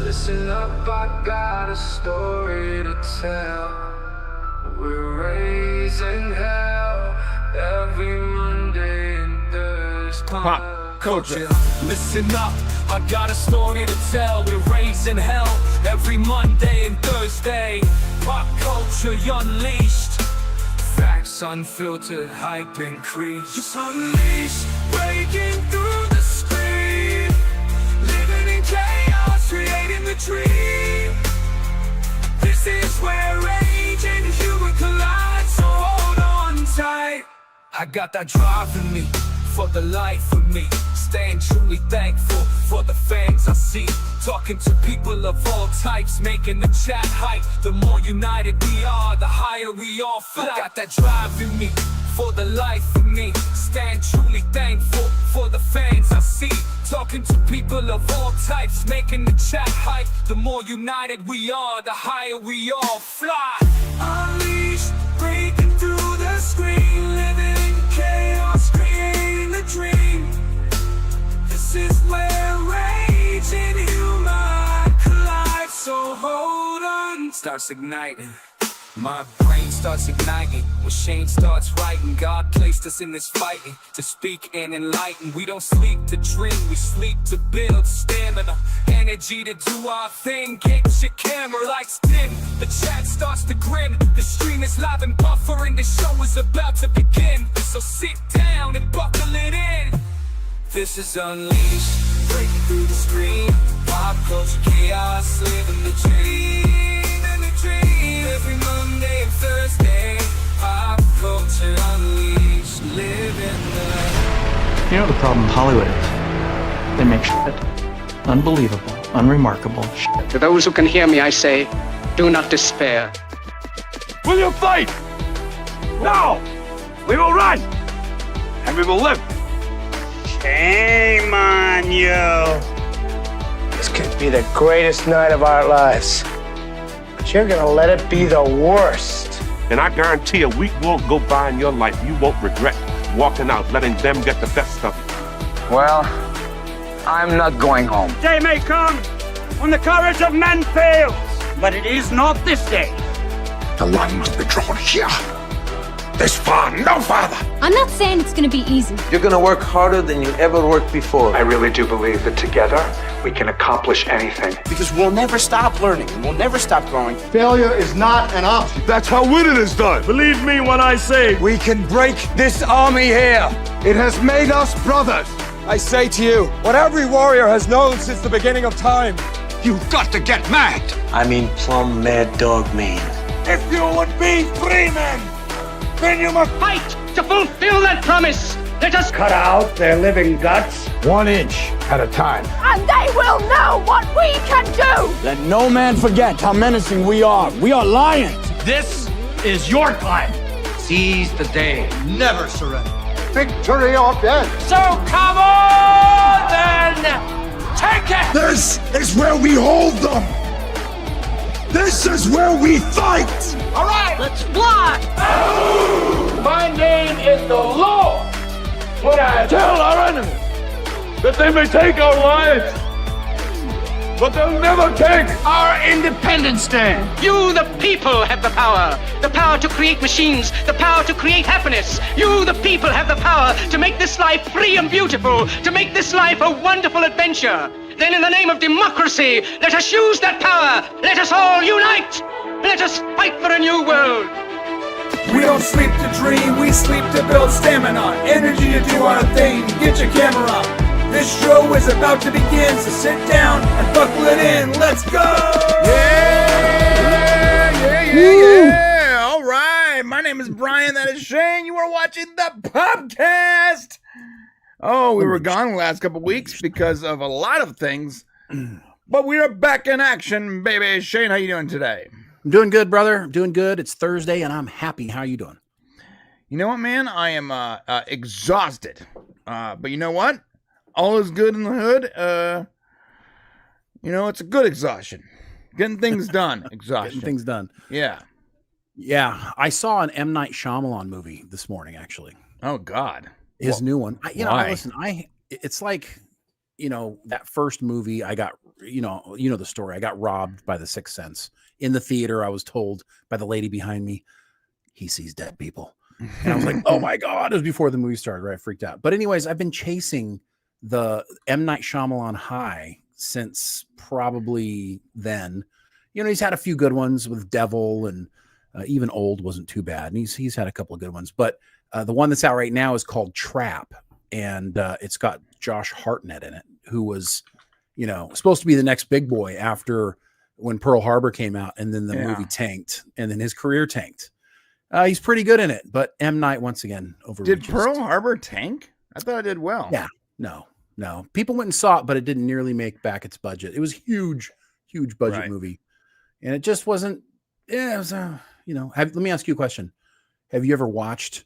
Listen up, I got a story to tell. We're raising hell every Monday and Thursday. Pop culture. Listen up, I got a story to tell. We're raising hell every Monday and Thursday. Pop culture unleashed. Facts unfiltered, hype increased. Just unleashed, breaking through the screen. Living in chaos, creating the dream. This is where rage and humor collide, so hold on tight. I got that drive in me, for the life of me. Staying truly thankful for the fans I see. Talking to people of all types, making the chat hype. The more united we are, the higher we all fly. I got that drive in me, for the life of me. Stand truly thankful for the fans I see. Talking to people of all types, making the chat hype. The more united we are, the higher we all fly. Unleashed, breaking through the screen. Living in chaos, creating the dream. This is where rage and humor collide, so hold on. Starts igniting, my brain starts igniting. When Shane starts writing, God placed us in this fighting to speak and enlighten. We don't sleep to dream, we sleep to build stamina. Energy to do our thing, get your camera lights dim. The chat starts to grin, the stream is live and buffering. The show is about to begin, so sit down and buckle it in. This is Unleashed, breaking through the screen. Pop culture chaos, living the dream, and the dream. Every Monday and Thursday, pop culture unleashed, living the... You know what the problem with Hollywood is? They make shit. Unbelievable, unremarkable shit. To those who can hear me, I say, do not despair. Will you fight? No! We will run! And we will live! Shame on you. This could be the greatest night of our lives. But you're gonna let it be the worst. And I guarantee a week won't go by in your life you won't regret walking out, letting them get the best of you. Well, I'm not going home. Day may come when the courage of men fails, but it is not this day. The line must be drawn here. This far, no farther. I'm not saying it's gonna be easy. You're gonna work harder than you ever worked before. I really do believe that together we can accomplish anything. Because we'll never stop learning and we'll never stop growing. Failure is not an option. That's how winning is done. Believe me when I say We can break this army here. It has made us brothers. I say to you, what every warrior has known since the beginning of time. You've got to get mad. I mean plumb mad dog mean. If you would be free men, then you must Fight to fulfill that promise. Let us cut out their living guts 1 inch at a time. And they will know what we can do! Let no man forget how menacing we are. We are lions. This is your time. Seize the day. Never surrender. Victory or death. So come on then! Take it! This is where we hold them. This is where we fight. All right, let's fly! My name is the Lord. When I tell our enemies that they may take our lives, but they'll never take our Independence Day. You, the people, have the power to create machines, the power to create happiness. You, the people, have the power to make this life free and beautiful, to make this life a wonderful adventure. Then in the name of democracy, let us use that power. Let us all unite. Let us fight for a new world. We don't sleep to dream, we sleep to build stamina. Energy to do our thing, get your camera. This show is about to begin, so sit down and buckle it in. Let's go! Yeah! All right. My name is Brian. That is Shane. You are watching the podcast. Oh, we were gone the last couple weeks because of a lot of things, but we are back in action, baby. Shane, how you doing today? I'm doing good, brother. I'm doing good. It's Thursday and I'm happy. How you doing? You know what, man? I am exhausted. But you know what? All is good in the hood. It's a good exhaustion. Getting things done. Exhaustion. Getting things done. Yeah. Yeah. I saw an M. Night Shyamalan movie this morning, actually. Oh, God. His new one. Why? It's like, that first movie I got you know the story. I got robbed by the Sixth Sense in the theater. I was told by the lady behind me, he sees dead people. And I was like, oh my God, it was before the movie started, right? I freaked out. But anyways, I've been chasing the M. Night Shyamalan high since probably then. You know, he's had a few good ones with Devil, and even Old wasn't too bad. And he's had a couple of good ones. But the one that's out right now is called Trap. And it's got Josh Hartnett in it, who was, you know, supposed to be the next big boy after when Pearl Harbor came out, and then the movie tanked, and then his career tanked. He's pretty good in it, but M. Night once again overreached. Did Pearl Harbor tank? I thought it did well. Yeah, no. People went and saw it, but it didn't nearly make back its budget. It was huge budget movie, and it just wasn't. Yeah, it was. Let me ask you a question. Have you ever watched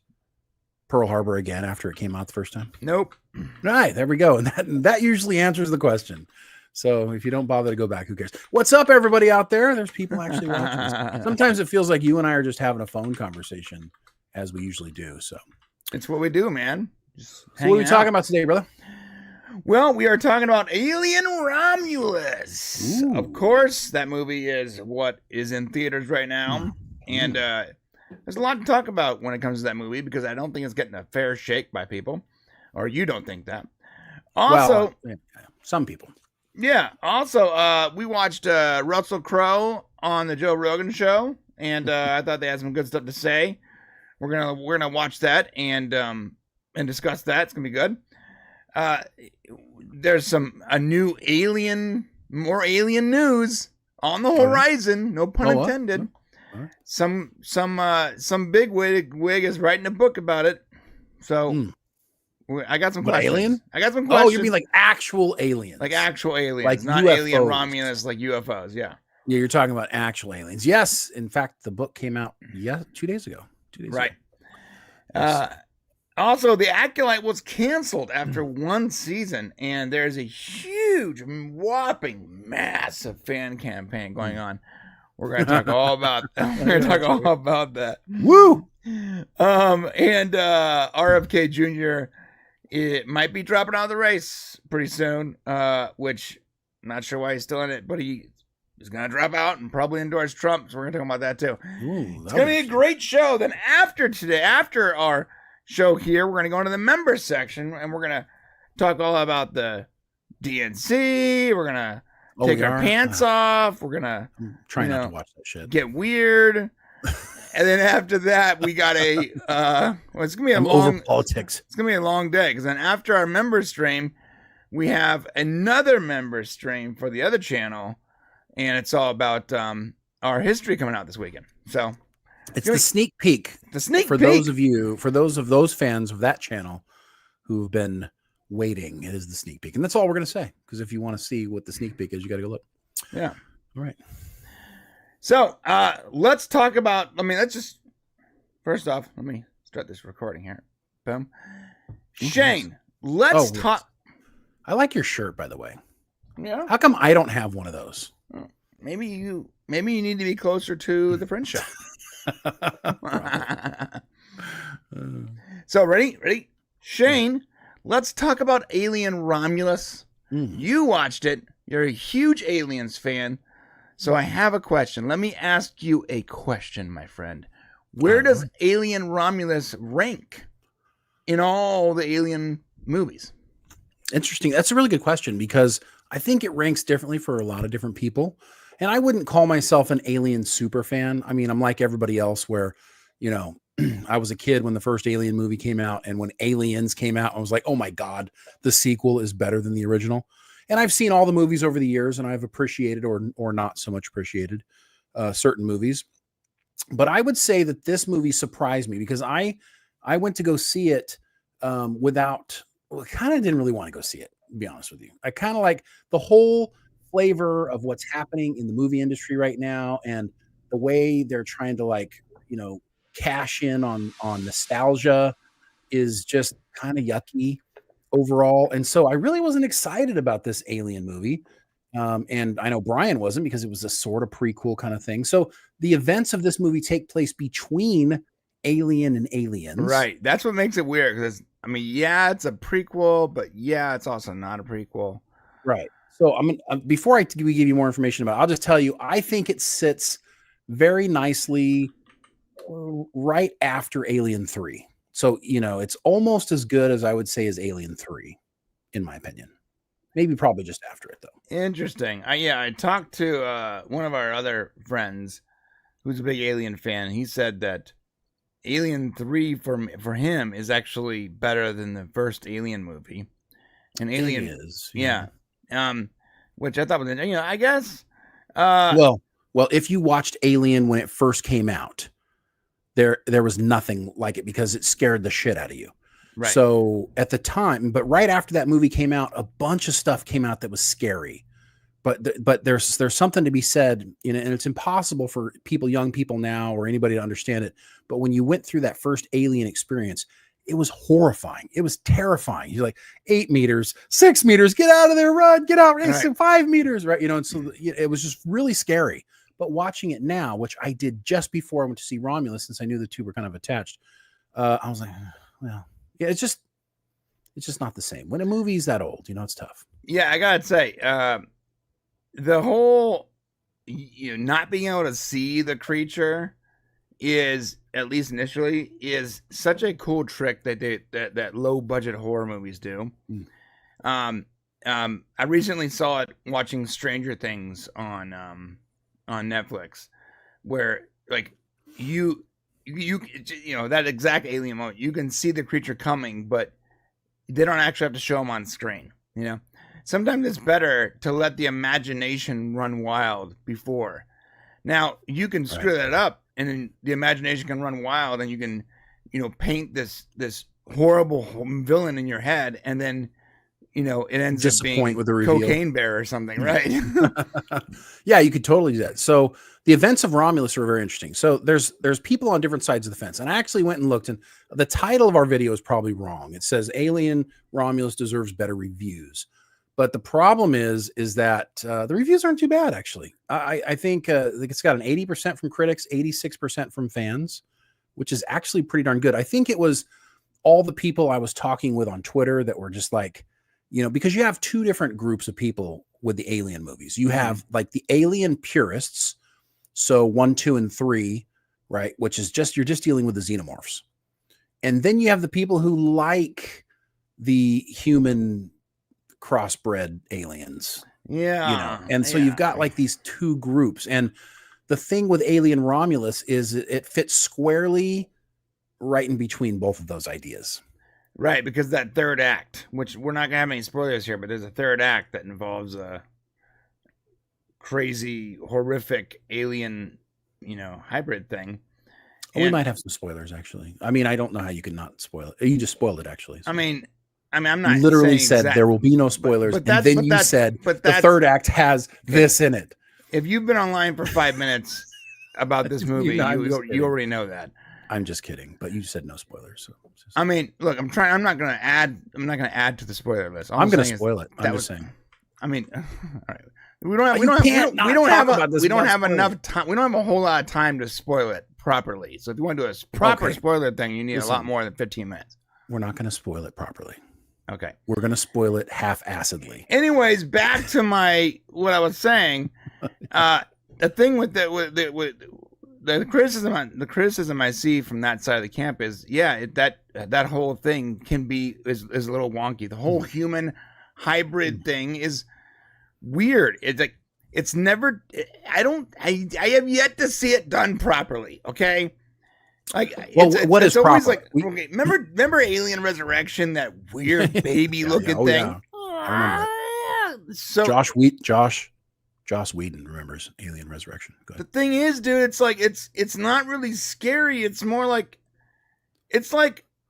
Pearl Harbor again after it came out the first time? Nope. Right, there we go, and that usually answers the question. So if you don't bother to go back, who cares? What's up, everybody out there? There's people actually watching this. Sometimes it feels like you and I are just having a phone conversation, as we usually do. So it's what we do, man. So what are we talking about today, brother? Well, we are talking about Alien Romulus. Ooh. Of course, that movie is what is in theaters right now. And there's a lot to talk about when it comes to that movie, because I don't think it's getting a fair shake by people. Or you don't think that. Also, some people. Yeah. Also, we watched Russell Crowe on the Joe Rogan show, and I thought they had some good stuff to say. We're gonna watch that and discuss that. It's gonna be good. There's more alien news on the horizon. No pun intended. Some big wig is writing a book about it. So. I got some questions. Alien? I got some questions. Oh, you mean like actual aliens? Like actual aliens, like not UFOs. Alien Romulus, like UFOs. Yeah. Yeah, you're talking about actual aliens. Yes, in fact, the book came out 2 days ago. 2 days right. ago. Yes. Also, The Acolyte was canceled after one season, and there's a huge, whopping, massive fan campaign going on. We're going to talk all about that. We're going to talk all about that. Woo! And RFK Jr. It might be dropping out of the race pretty soon, which I'm not sure why he's still in it, but he is going to drop out and probably endorse Trump. So we're going to talk about that too. It's going to be a great show. Then after our show here, we're going to go into the members section, and we're going to talk all about the DNC. We're going to take our pants off. We're going to try not to watch that shit. Get weird. And then after that, we got it's gonna be over politics. It's gonna be a long day, because then after our member stream, we have another member stream for the other channel, and it's all about our history coming out this weekend. So it's the sneak peek. The sneak for peek. those fans of that channel who've been waiting. It is the sneak peek, and that's all we're gonna say. Because if you want to see what the sneak peek is, you got to go look. Yeah. All right. So, let's talk about, first off, let me start this recording here. Boom. Shane, let's talk. I like your shirt, by the way. Yeah. How come I don't have one of those? Maybe you need to be closer to the French shop. So, ready? Shane, let's talk about Alien Romulus. You watched it. You're a huge Aliens fan. So I have a question. Let me ask you a question, my friend. Where does Alien Romulus rank in all the Alien movies? Interesting. That's a really good question, because I think it ranks differently for a lot of different people. And I wouldn't call myself an Alien super fan. I mean, I'm like everybody else where, I was a kid when the first Alien movie came out, and when Aliens came out, I was like, oh my God, the sequel is better than the original. And I've seen all the movies over the years, and I've appreciated or not so much appreciated certain movies. But I would say that this movie surprised me, because I went to go see it kind of didn't really want to go see it, to be honest with you. I kind of like the whole flavor of what's happening in the movie industry right now, and the way they're trying to cash in on nostalgia is just kind of yucky overall. And so I really wasn't excited about this Alien movie. And I know Brian wasn't, because it was a sort of prequel kind of thing. So the events of this movie take place between Alien and Aliens. Right. That's what makes it weird. Because it's a prequel, but it's also not a prequel. Right. So I'm gonna, before we give you more information about it, I'll just tell you, I think it sits very nicely right after Alien 3. So, it's almost as good as I would say as Alien 3, in my opinion. Maybe probably just after it, though. Interesting. I talked to one of our other friends who's a big Alien fan. He said that Alien 3 for him is actually better than the first Alien movie. And Alien is. Yeah. Which I thought was, I guess. Well, if you watched Alien when it first came out, there was nothing like it because it scared the shit out of you. Right. So at the time, but right after that movie came out, a bunch of stuff came out that was scary. But there's something to be said, and it's impossible for young people now or anybody to understand it. But when you went through that first Alien experience, it was horrifying. It was terrifying. You're like 8 meters, 6 meters, get out of there, run, get out, right. 5 meters, right? And so it was just really scary. But watching it now, which I did just before I went to see Romulus, since I knew the two were kind of attached, I was like, well, yeah, it's just not the same. When a movie's that old, it's tough. Yeah, I gotta say, the whole not being able to see the creature is, at least initially, is such a cool trick that low budget horror movies do. I recently saw it watching Stranger Things on Netflix, where like you that exact alien moment, you can see the creature coming, but they don't actually have to show them on screen. Sometimes it's better to let the imagination run wild before. Now you can screw that up, and then the imagination can run wild, and you can, paint this horrible villain in your head, and then, it ends up being with the reveal. Cocaine Bear or something, right? Yeah, you could totally do that. So the events of Romulus are very interesting. So there's people on different sides of the fence, and I actually went and looked, and the title of our video is probably wrong. It says Alien Romulus deserves better reviews. But the problem is that the reviews aren't too bad, actually. I think it's got an 80% from critics, 86% from fans, which is actually pretty darn good. I think it was all the people I was talking with on Twitter that were just like, because you have two different groups of people with the Alien movies. You have like the Alien purists, so 1, 2, and 3, right? Which is you're just dealing with the xenomorphs. And then you have the people who like the human crossbred aliens, and so you've got like these two groups. And the thing with Alien Romulus is it fits squarely right in between both of those ideas, right? Because that third act, which we're not gonna have any spoilers here, but there's a third act that involves a crazy, horrific alien, hybrid thing. We might have some spoilers, actually. I mean, I don't know how you can not spoil it. You just spoiled it, actually. So. I mean, I'm not. You literally said there will be no spoilers, and then you said the third act has this in it. If you've been online for 5 minutes about this movie, you already know that. I'm just kidding, but you said no spoilers. So I mean, look, I'm not going to add to the spoiler list. I'm going to spoil it. I'm just saying. I mean, all right. We don't have enough time. We don't have a whole lot of time to spoil it properly. So if you want to do a proper spoiler thing, you need a lot more than 15 minutes. We're not going to spoil it properly. Okay. We're going to spoil it half-assedly. Anyways, back to what I was saying. The thing with the criticism I see from that side of the camp is, that whole thing is a little wonky. The whole human hybrid thing is weird. It's like, it's never, I have yet to see it done properly. Okay. Like, what is proper? Like, okay, remember Alien Resurrection, that weird baby looking thing? Yeah. I remember. So Joss Whedon remembers Alien Resurrection. Go ahead. The thing is, dude, it's like it's not really scary. It's more like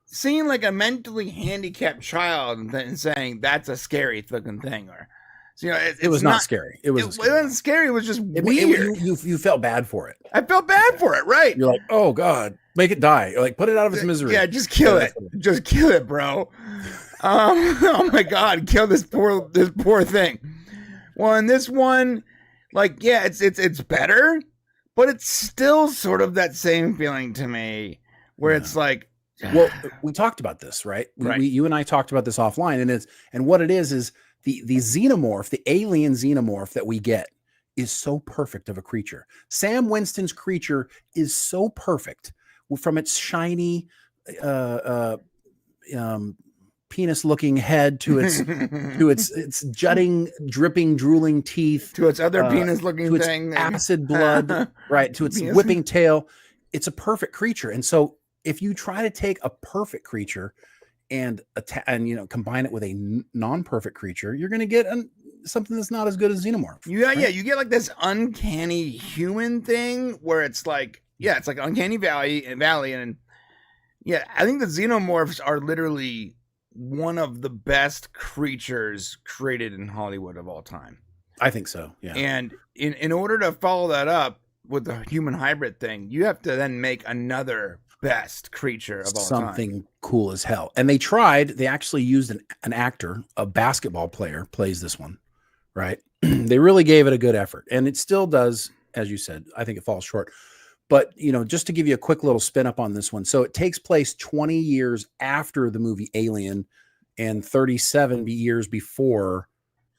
seeing like a mentally handicapped child and saying that's a scary looking thing, or it was not scary. It wasn't scary. It was just weird. You felt bad for it. I felt bad for it, right? You're like, oh God, make it die. You're like, put it out of its misery. Yeah, just kill it. Just kill it, bro. Oh my God, kill this poor thing. Well, in this one, like, yeah, it's better, but it's still sort of that same feeling to me, where it's like, well, we talked about this, right? You and I talked about this offline, and what it is the xenomorph, the alien xenomorph that we get is so perfect of a creature. Sam Winston's creature is so perfect, from its shiny penis-looking head to its jutting, dripping, drooling teeth, to its other penis-looking to thing, its acid blood, right? To its whipping tail. It's a perfect creature, and so if you try to take a perfect creature and combine it with a non-perfect creature, you're going to get something that's not as good as xenomorph. Yeah, right? You get like this uncanny human thing where it's like, it's like uncanny valley, and yeah, I think the xenomorphs are literally one of the best creatures created in Hollywood of all time. I think so. Yeah. And in order to follow that up with the human hybrid thing, you have to then make another best creature of all time. Something cool as hell. And they actually used an actor, a basketball player plays this one, right? They really gave it a good effort, and it still does, as you said. I think it falls short. But, just to give you a quick little spin up on this one. So it takes place 20 years after the movie Alien and 37 years before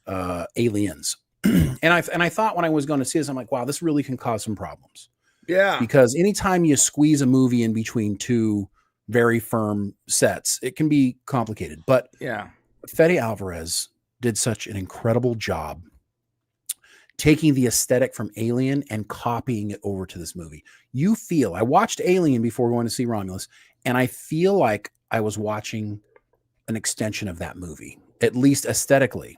Aliens. And I thought when I was going to see this, I'm like, wow, this really can cause some problems. Yeah. Because anytime you squeeze a movie in between two very firm sets, it can be complicated. But yeah, Fede Alvarez did such an incredible job taking the aesthetic from Alien and copying it over to this movie. I watched Alien before going to see Romulus, and I feel like I was watching an extension of that movie, at least aesthetically.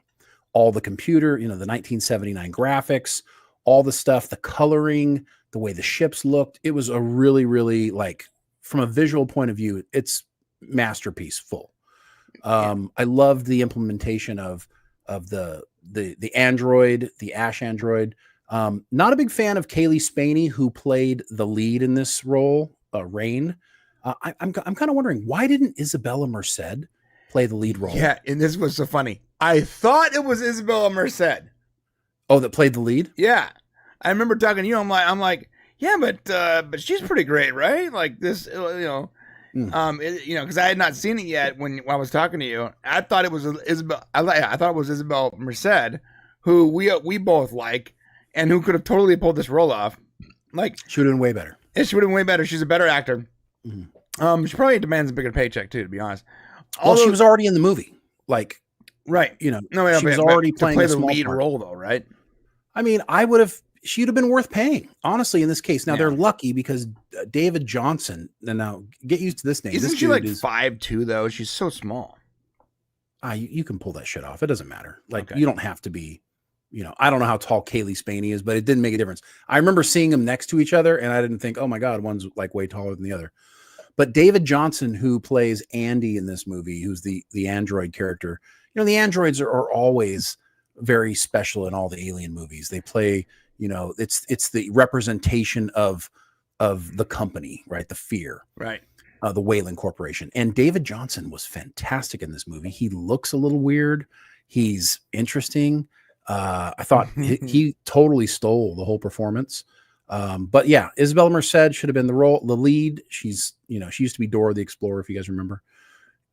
All the computer, the 1979 graphics, all the stuff, the coloring, the way the ships looked. It was a really, really, like, from a visual point of view, it's masterpiece full. I loved the implementation of the android, the Ash android. Not a big fan of Kaylee Spaney, who played the lead in this role, Rain. I'm kind of wondering, why didn't Isabella Merced play the lead role? Yeah, and this was so funny. I thought it was Isabella Merced. Oh, that played the lead? Yeah. I remember talking to you. I'm like, yeah, but she's pretty great, right? Like this, because I had not seen it yet when I was talking to you. I thought it was Isabel. I thought it was Isabel Merced, who we both like, and who could have totally pulled this role off. Like, she would have been way better. She would have been way better. She's a better actor. Mm-hmm. She probably demands a bigger paycheck too, to be honest. Well, she was already in the movie, like, right? She was already playing the lead role, though, right? I mean, she'd have been worth paying, honestly, in this case. Now, they're lucky because David Johnson, now get used to this name. Isn't she like 5'2", though? She's so small. You can pull that shit off. It doesn't matter. Like, you don't have to be, I don't know how tall Kaylee Spaney is, but it didn't make a difference. I remember seeing them next to each other, and I didn't think, oh my God, one's like way taller than the other. But David Johnson, who plays Andy in this movie, who's the android character, the androids are always very special in all the Alien movies. They play, it's the representation of the company, right? The fear, right? The Wayland Corporation. And David Johnson was fantastic in this movie. He looks a little weird. He's interesting. I thought he totally stole the whole performance. But yeah, Isabella Merced should have been the lead. She's, she used to be Dora the Explorer, if you guys remember.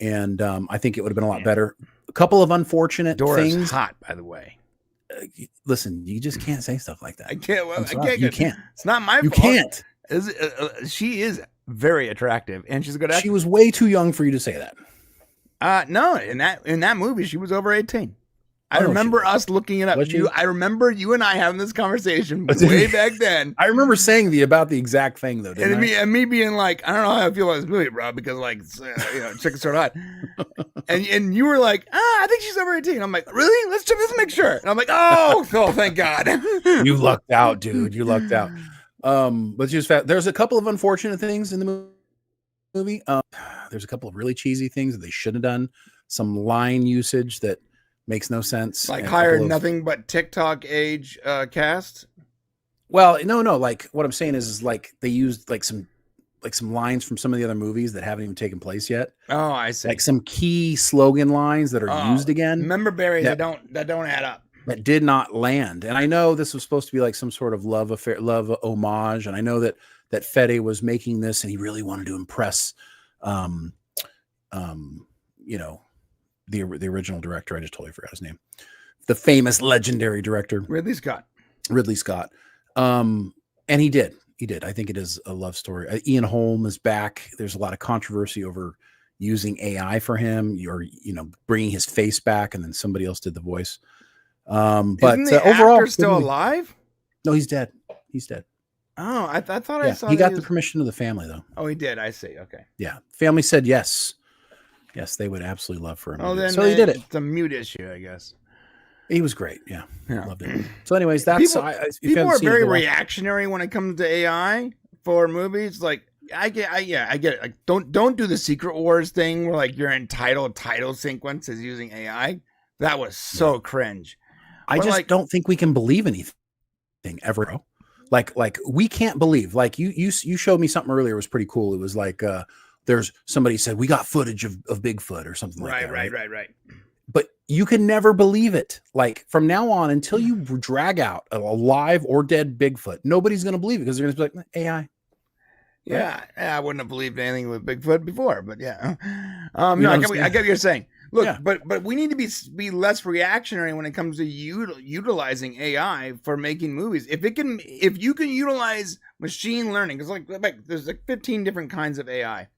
And I think it would have been a lot better. A couple of unfortunate Dora's things. Hot, by the way. Listen, you just can't say stuff like that. I can't. Well, you can't. It's not my fault. You can't. She is very attractive, and she's a good actress. She was way too young for you to say that. No, in that movie, she was over 18. I remember us looking it up. I remember you and I having this conversation way back then. I remember saying about the exact thing, though. And me being like, I don't know how I feel about this movie, bro, because like, chicken's so hot. and you were like, I think she's over 18. I'm like, really? Let's make sure. And I'm like, oh, thank God. You lucked out, dude. You lucked out. But she was fat. There's a couple of unfortunate things in the movie. There's a couple of really cheesy things that they should have done. Some line usage that makes no sense. Like hired nothing but TikTok age cast. Well, no. Like what I'm saying is like they used like some lines from some of the other movies that haven't even taken place yet. Oh, I see. Like some key slogan lines that are used again. Member berries that don't add up. That did not land. And I know this was supposed to be like some sort of love homage. And I know that Fede was making this and he really wanted to impress, the original director. I just totally forgot his name. The famous, legendary director Ridley Scott. And he did. I think it is a love story. Ian Holm is back. There's a lot of controversy over using AI for him, or bringing his face back, and then somebody else did the voice. But Isn't the overall, actor still alive? No, he's dead. Oh, I thought I saw. He got the permission of the family, though. Oh, he did. I see. Okay. Yeah, family said yes. Yes, they would absolutely love for him. Oh, then so he did it. It's a mute issue, I guess. He was great. Yeah. Loved it. So, anyways, that's people are very reactionary when it comes to AI for movies. Like, I get it. Like, don't do the Secret Wars thing where like your entitled title sequence is using AI. That was so cringe. I just don't think we can believe anything ever. Like we can't believe. Like you showed me something earlier. It was pretty cool. It was like there's somebody said we got footage of Bigfoot or something like that. Right. But you can never believe it. Like from now on, until you drag out a live or dead Bigfoot, nobody's going to believe it because they're going to be like AI. Yeah, I wouldn't have believed anything with Bigfoot before, but yeah. No, I get what you're saying. Look, but we need to be less reactionary when it comes to utilizing AI for making movies. If you can utilize machine learning, because like there's like 15 different kinds of AI.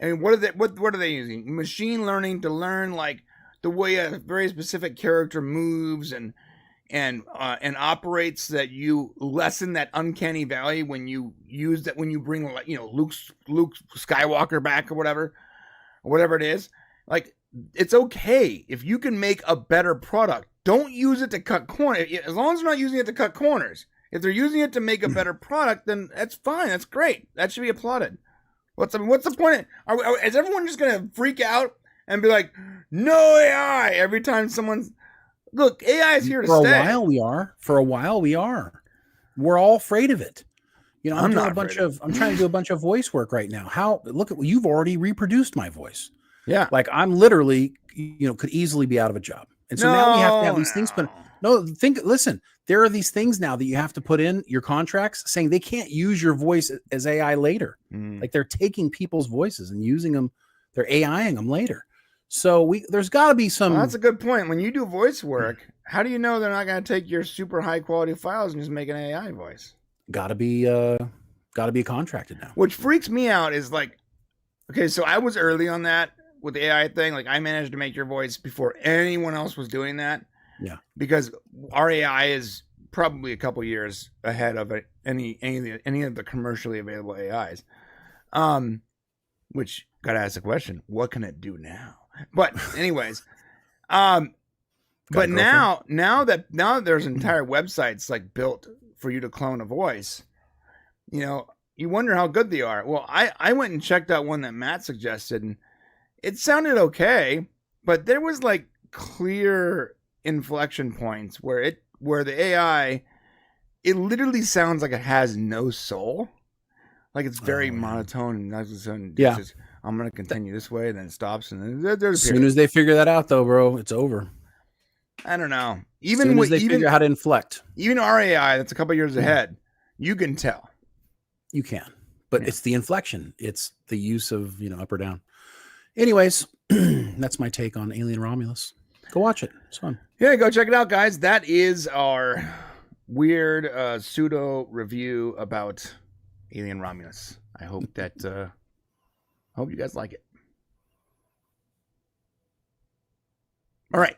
I mean, what are they using? Machine learning to learn like the way a very specific character moves and operates, that you lessen that uncanny valley when you use that, when you bring Luke Skywalker back or whatever it is. Like, it's okay if you can make a better product. Don't use it to cut corners. As long as they're not using it to cut corners. If they're using it to make a better product, then that's fine. That's great. That should be applauded. What's the point? Is everyone just gonna freak out and be like, no AI every time someone's... Look, AI is here to stay. For a while we are. We're all afraid of it. I'm trying to do a bunch of voice work right now. Look at you've already reproduced my voice. Yeah. Like I'm literally, could easily be out of a job. And so now we have to have these things put. Listen, there are these things now that you have to put in your contracts saying they can't use your voice as AI later. Like they're taking people's voices and using them. They're AIing them later. So there's got to be some. Well, that's a good point. When you do voice work, how do you know they're not going to take your super high quality files and just make an AI voice? Got to be contracted now. Which freaks me out is like, okay, so I was early on that with the AI thing. Like I managed to make your voice before anyone else was doing that. Yeah. Because our AI is probably a couple years ahead of any of the commercially available AIs. Which gotta ask the question, what can it do now? But anyways, but now there's entire websites like built for you to clone a voice. You wonder how good they are. Well, I went and checked out one that Matt suggested, and it sounded okay, but there was like clear inflection points where the AI, it literally sounds like it has no soul. Like it's very monotone and just, I'm going to continue this way, and then it stops, and then there's as soon as they figure that out, though, bro, it's over. I don't know. As soon as they figure out how to inflect, even our AI that's a couple years ahead, you can tell. You can, but it's the inflection. It's the use of up or down. Anyways, that's my take on Alien Romulus. Go watch it. It's fun. Yeah, go check it out, guys. That is our weird pseudo review about Alien Romulus. I hope that hope you guys like it. All right,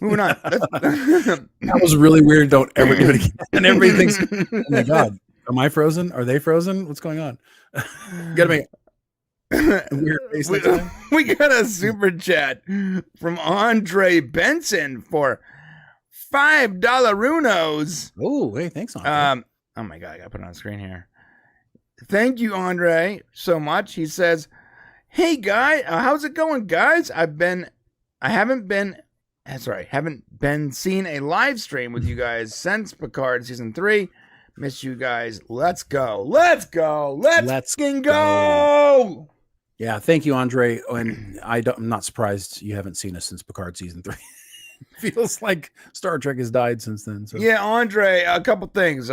moving on. That was really weird. Don't ever do it again. And everybody thinks, oh my God, am I frozen? Are they frozen? What's going on? Gotta make a weird face next time. We got a super chat from Andre Benson for $5 Runos. Oh, hey, thanks, Andre. Oh my God, I gotta put it on the screen here. Thank you, Andre, so much. He says, "Hey, guy, how's it going, guys? Haven't been seeing a live stream with you guys since Picard season 3. Miss you guys. Let's go. Let's go. Let's go. Yeah, thank you, Andre. And I'm not surprised you haven't seen us since Picard season 3. Feels like Star Trek has died since then. So. Yeah, Andre, a couple things.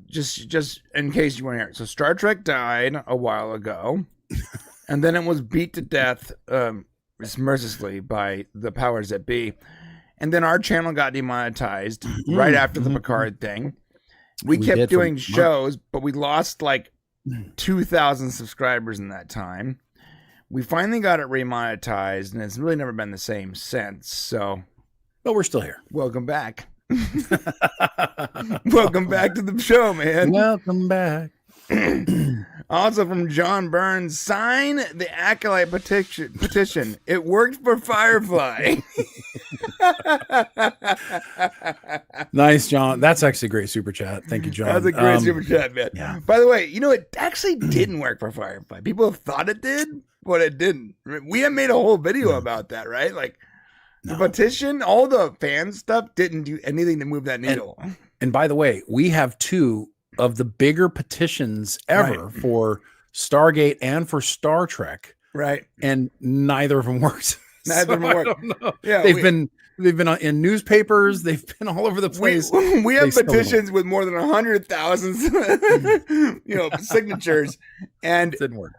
Just in case you weren't here. So Star Trek died a while ago, and then it was beat to death mercilessly by the powers that be. And then our channel got demonetized right after the Picard thing. We kept doing shows, but we lost like 2,000 subscribers in that time. We finally got it remonetized, and it's really never been the same since. So, but we're still here. Welcome back. Welcome back to the show, man. Welcome back. Also from John Burns, sign the Acolyte petition. It worked for Firefly. Nice, John. That's actually a great super chat. Thank you, John. That's a great super chat, man. Yeah. By the way, it actually didn't work for Firefly. People thought it did, but it didn't. We had made a whole video about that, right? Like the petition, all the fan stuff didn't do anything to move that needle. And by the way, we have 2 of the bigger petitions ever for Stargate and for Star Trek. Right. And neither of them worked. Neither of them worked. I don't know. Yeah, they've been in newspapers. They've been all over the place. We have petitions with more than 100,000 signatures, and it didn't work.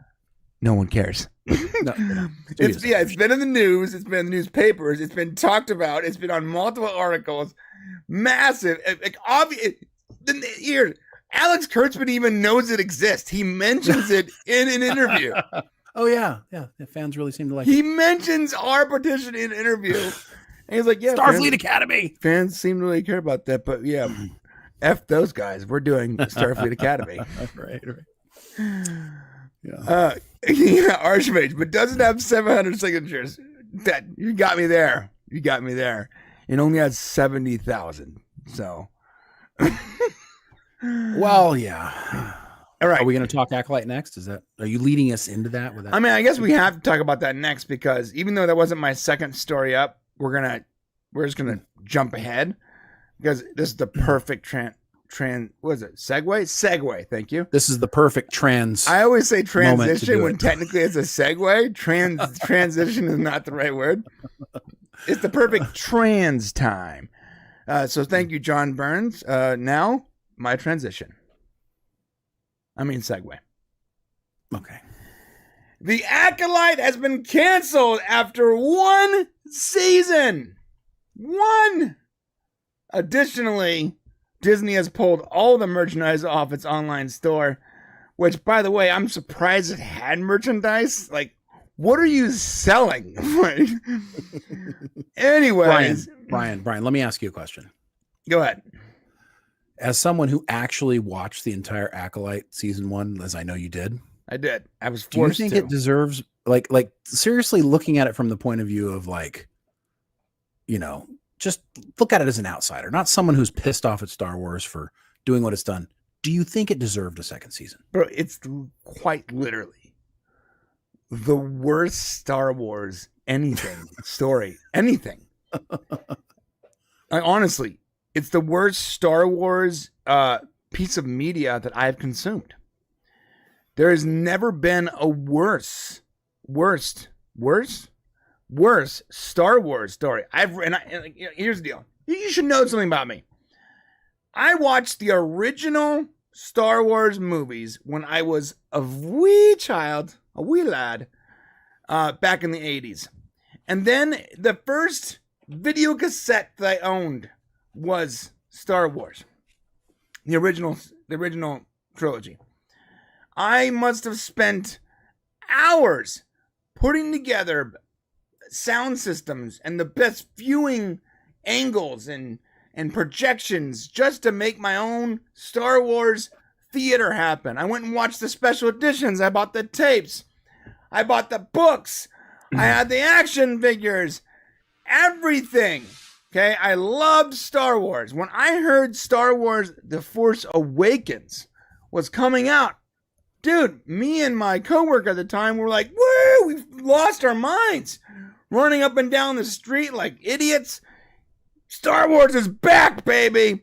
No one cares. No. It's been in the news. It's been in the newspapers. It's been talked about. It's been on multiple articles. Massive. Like obvious. Here, Alex Kurtzman even knows it exists. He mentions it in an interview. Oh yeah. The fans really seem to like it. He mentions our petition in an interview. And he's like, yeah, Starfleet Academy. Fans seem to really care about that, but yeah, F those guys. We're doing Starfleet Academy. Right. Yeah. Archmage, but doesn't have 700 signatures. That you got me there. It only has 70,000. So, well, yeah. All right. Are we going to talk Acolyte next? Are you leading us into that? With that? I mean, I guess we have to talk about that next because even though that wasn't my second story up, we're just gonna jump ahead because this is the perfect what is it? Segue. Thank you. This is the perfect I always say transition when technically it's a segue. Transition is not the right word. It's the perfect trans time. So thank you, John Burns. Now my transition. I mean segue. Okay. The Acolyte has been canceled after 1 season. 1. Additionally, Disney has pulled all the merchandise off its online store, which, by the way, I'm surprised it had merchandise. Like, what are you selling? Anyways. Brian, let me ask you a question. Go ahead. As someone who actually watched the entire Acolyte season 1, as I know you did. I did. I was forced to. Do you think it deserves, like seriously looking at it from the point of view of just look at it as an outsider, not someone who's pissed off at Star Wars for doing what it's done. Do you think it deserved a second season? Bro, it's quite literally the worst Star Wars story. Honestly, it's the worst Star Wars piece of media that I've consumed. There has never been a worse Star Wars story. Here's the deal. You should know something about me. I watched the original Star Wars movies when I was a wee lad, back in the 80s. And then the first video cassette that I owned was Star Wars. The original trilogy. I must have spent hours putting together sound systems and the best viewing angles and projections just to make my own Star Wars theater happen. I went and watched the special editions. I bought the tapes. I bought the books. I had the action figures. Everything. Okay, I loved Star Wars. When I heard Star Wars The Force Awakens was coming out, dude, me and my coworker at the time were like, woo, we've lost our minds. Running up and down the street like idiots. Star Wars is back, baby.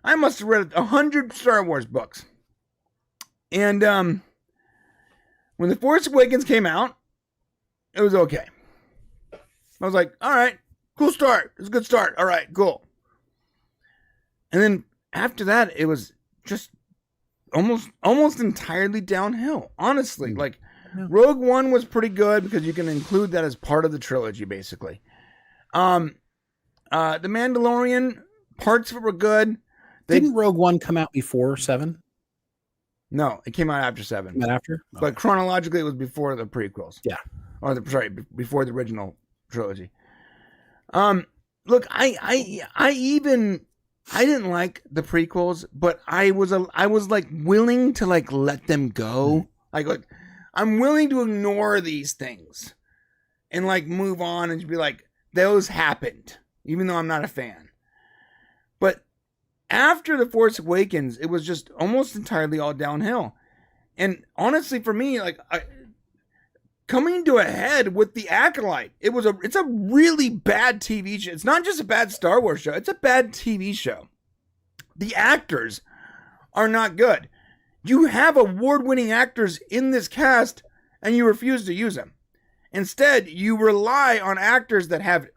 I must have read 100 Star Wars books. And when The Force Awakens came out, it was okay. I was like, all right, cool start. It's a good start. All right, cool. And then after that, it was just almost entirely downhill. Honestly, like Yeah. Rogue One was pretty good because you can include that as part of the trilogy, basically. The Mandalorian, parts of it were good. Didn't Rogue One come out before 7? No, it came out after 7. Came out after? But chronologically, it was before the prequels. Yeah. Or before the original trilogy. Look, I didn't like the prequels, but I was like willing to like let them go. Like I'm willing to ignore these things and like move on and be like, those happened, even though I'm not a fan. But after The Force Awakens, it was just almost entirely all downhill. And honestly, for me, like coming to a head with The Acolyte, it's a really bad TV show. It's not just a bad Star Wars show, it's a bad TV show. The actors are not good. You have award-winning actors in this cast, and you refuse to use them. Instead, you rely on actors that have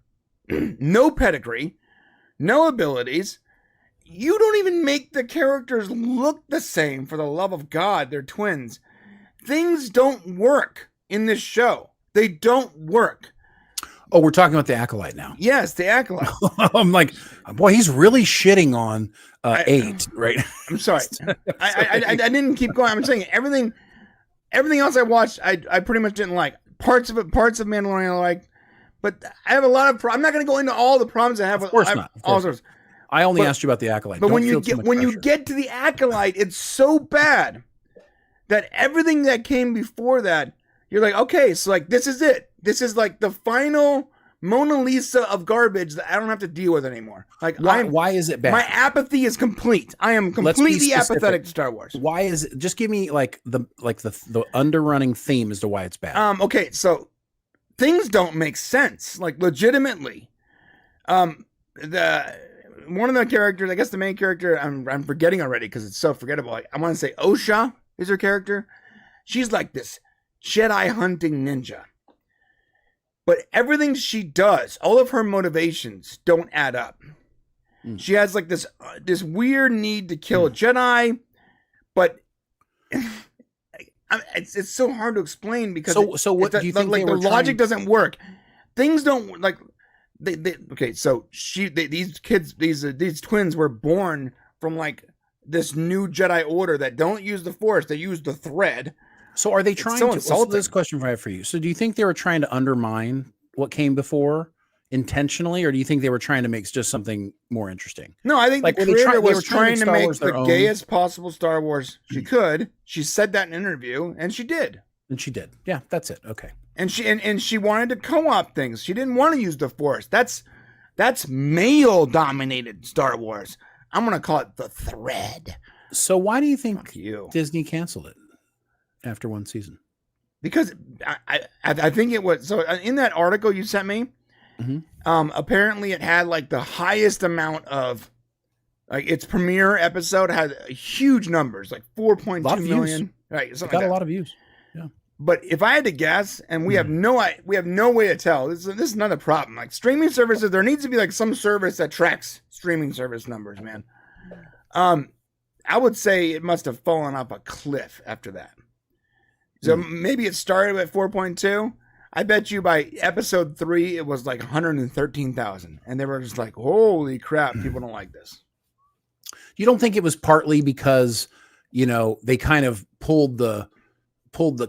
no pedigree, no abilities. You don't even make the characters look the same, for the love of God. They're twins. Things don't work in this show. They don't work. Oh, we're talking about The Acolyte now. Yes, The Acolyte. I'm like, boy, he's really shitting on 8, right? I'm sorry. I didn't keep going. I'm saying everything else I watched, I pretty much didn't like. Parts of Mandalorian I like, but I have a lot of. I'm not going to go into all the problems I have. Of course not. Of course not. I only asked you about The Acolyte. But when you get to The Acolyte, it's so bad that everything that came before that, you're like, okay, so like this is it. This is like the final Mona Lisa of garbage that I don't have to deal with anymore. Like, why is it bad? My apathy is complete. I am completely apathetic to Star Wars. Why is it? Just give me like the underrunning theme as to why it's bad. Okay, so things don't make sense. Like legitimately, one of the characters, I guess the main character, I'm forgetting already because it's so forgettable. Like, I want to say Osha is her character. She's like this Jedi hunting ninja. But everything she does, all of her motivations don't add up. She has like this weird need to kill a Jedi, but it's so hard to explain because so what do you think like the logic doesn't work. Things don't like okay. So these twins were born from like this new Jedi Order that don't use the Force; they use the thread. So are they trying to insult this question I have for you? So do you think they were trying to undermine what came before intentionally, or do you think they were trying to make just something more interesting? No, I think like the creator was trying to make Wars the gayest possible Star Wars she could. She said that in an interview, and she did. And she did. Yeah, that's it. Okay. And she wanted to co-op things. She didn't want to use the Force. That's male-dominated Star Wars. I'm gonna call it the thread. So why do you think Disney canceled it after one season? Because I think it was so in that article you sent me. Apparently it had like the highest amount of like its premiere episode had huge numbers, like 4.2 million. Right, it got a lot of views. Yeah. But if I had to guess, and we have no way to tell. This is another problem. Like streaming services, there needs to be like some service that tracks streaming service numbers, man. I would say it must have fallen off a cliff after that. So maybe it started at 4.2. I bet you by episode 3, it was like 113,000. And they were just like, holy crap, people don't like this. You don't think it was partly because, they kind of pulled the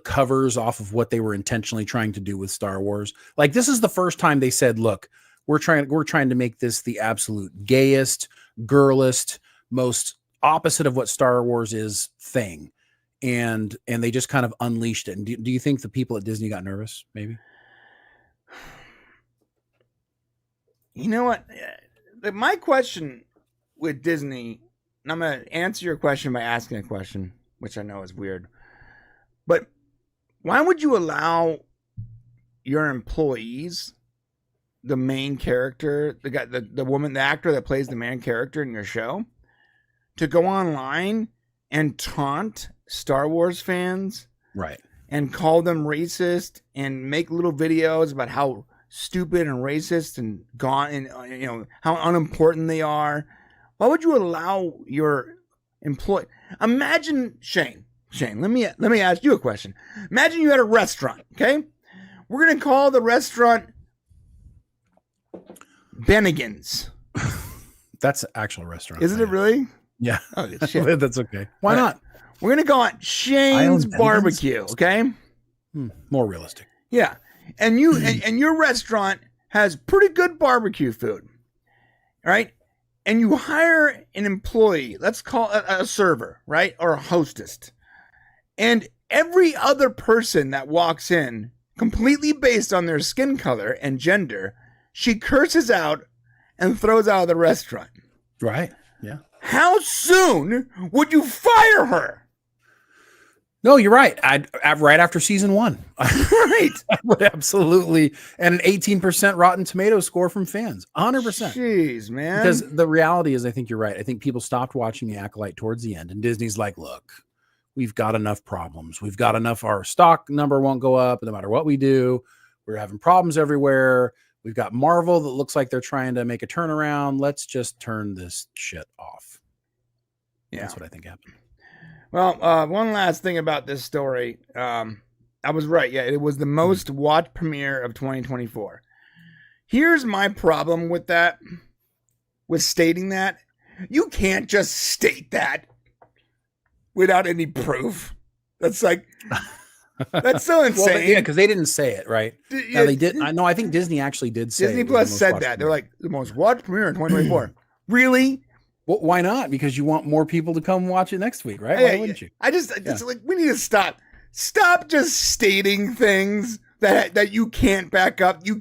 covers off of what they were intentionally trying to do with Star Wars? Like, this is the first time they said, look, we're trying to make this the absolute gayest, girlest, most opposite of what Star Wars is thing. And they just kind of unleashed it. And do you think the people at Disney got nervous? Maybe. You know what? My question with Disney, and I'm going to answer your question by asking a question, which I know is weird. But why would you allow your employees, the main character, the guy, the woman, the actor that plays the main character in your show, to go online and taunt Star Wars fans, right, and call them racist and make little videos about how stupid and racist and gone and how unimportant they are? Why would you allow your employee? Imagine, Shane, Shane, let me ask you a question. Imagine you had a restaurant, okay? We're gonna call the restaurant Bennigan's. That's an actual restaurant. Isn't it really? Yeah. Oh, shit. That's okay. Why not? We're gonna call it Shane's Barbecue, okay? More realistic. Yeah. And you and your restaurant has pretty good barbecue food. Right? And you hire an employee, let's call it a server, right? Or a hostess. And every other person that walks in, completely based on their skin color and gender, she curses out and throws out of the restaurant. Right. Yeah. How soon would you fire her? No, you're right. I'd right after season 1. Right. I would absolutely. And an 18% Rotten Tomato score from fans. 100%. Jeez, man. Because the reality is, I think you're right. I think people stopped watching The Acolyte towards the end. And Disney's like, look, we've got enough problems. We've got enough. Our stock number won't go up no matter what we do. We're having problems everywhere. We've got Marvel that looks like they're trying to make a turnaround. Let's just turn this shit off. Yeah. That's what I think happened. Well, one last thing about this story. I was right. Yeah, it was the most watched premiere of 2024. Here's my problem with that, with stating that. You can't just state that without any proof. That's like, that's so insane. Well, yeah, because they didn't say it, right? No, they did. I think Disney actually did say Disney Plus said that. They're like, the most watched premiere in 2024. Really? Well, why not? Because you want more people to come watch it next week, right? Why wouldn't you? It's like, we need to stop just stating things that you can't back up. You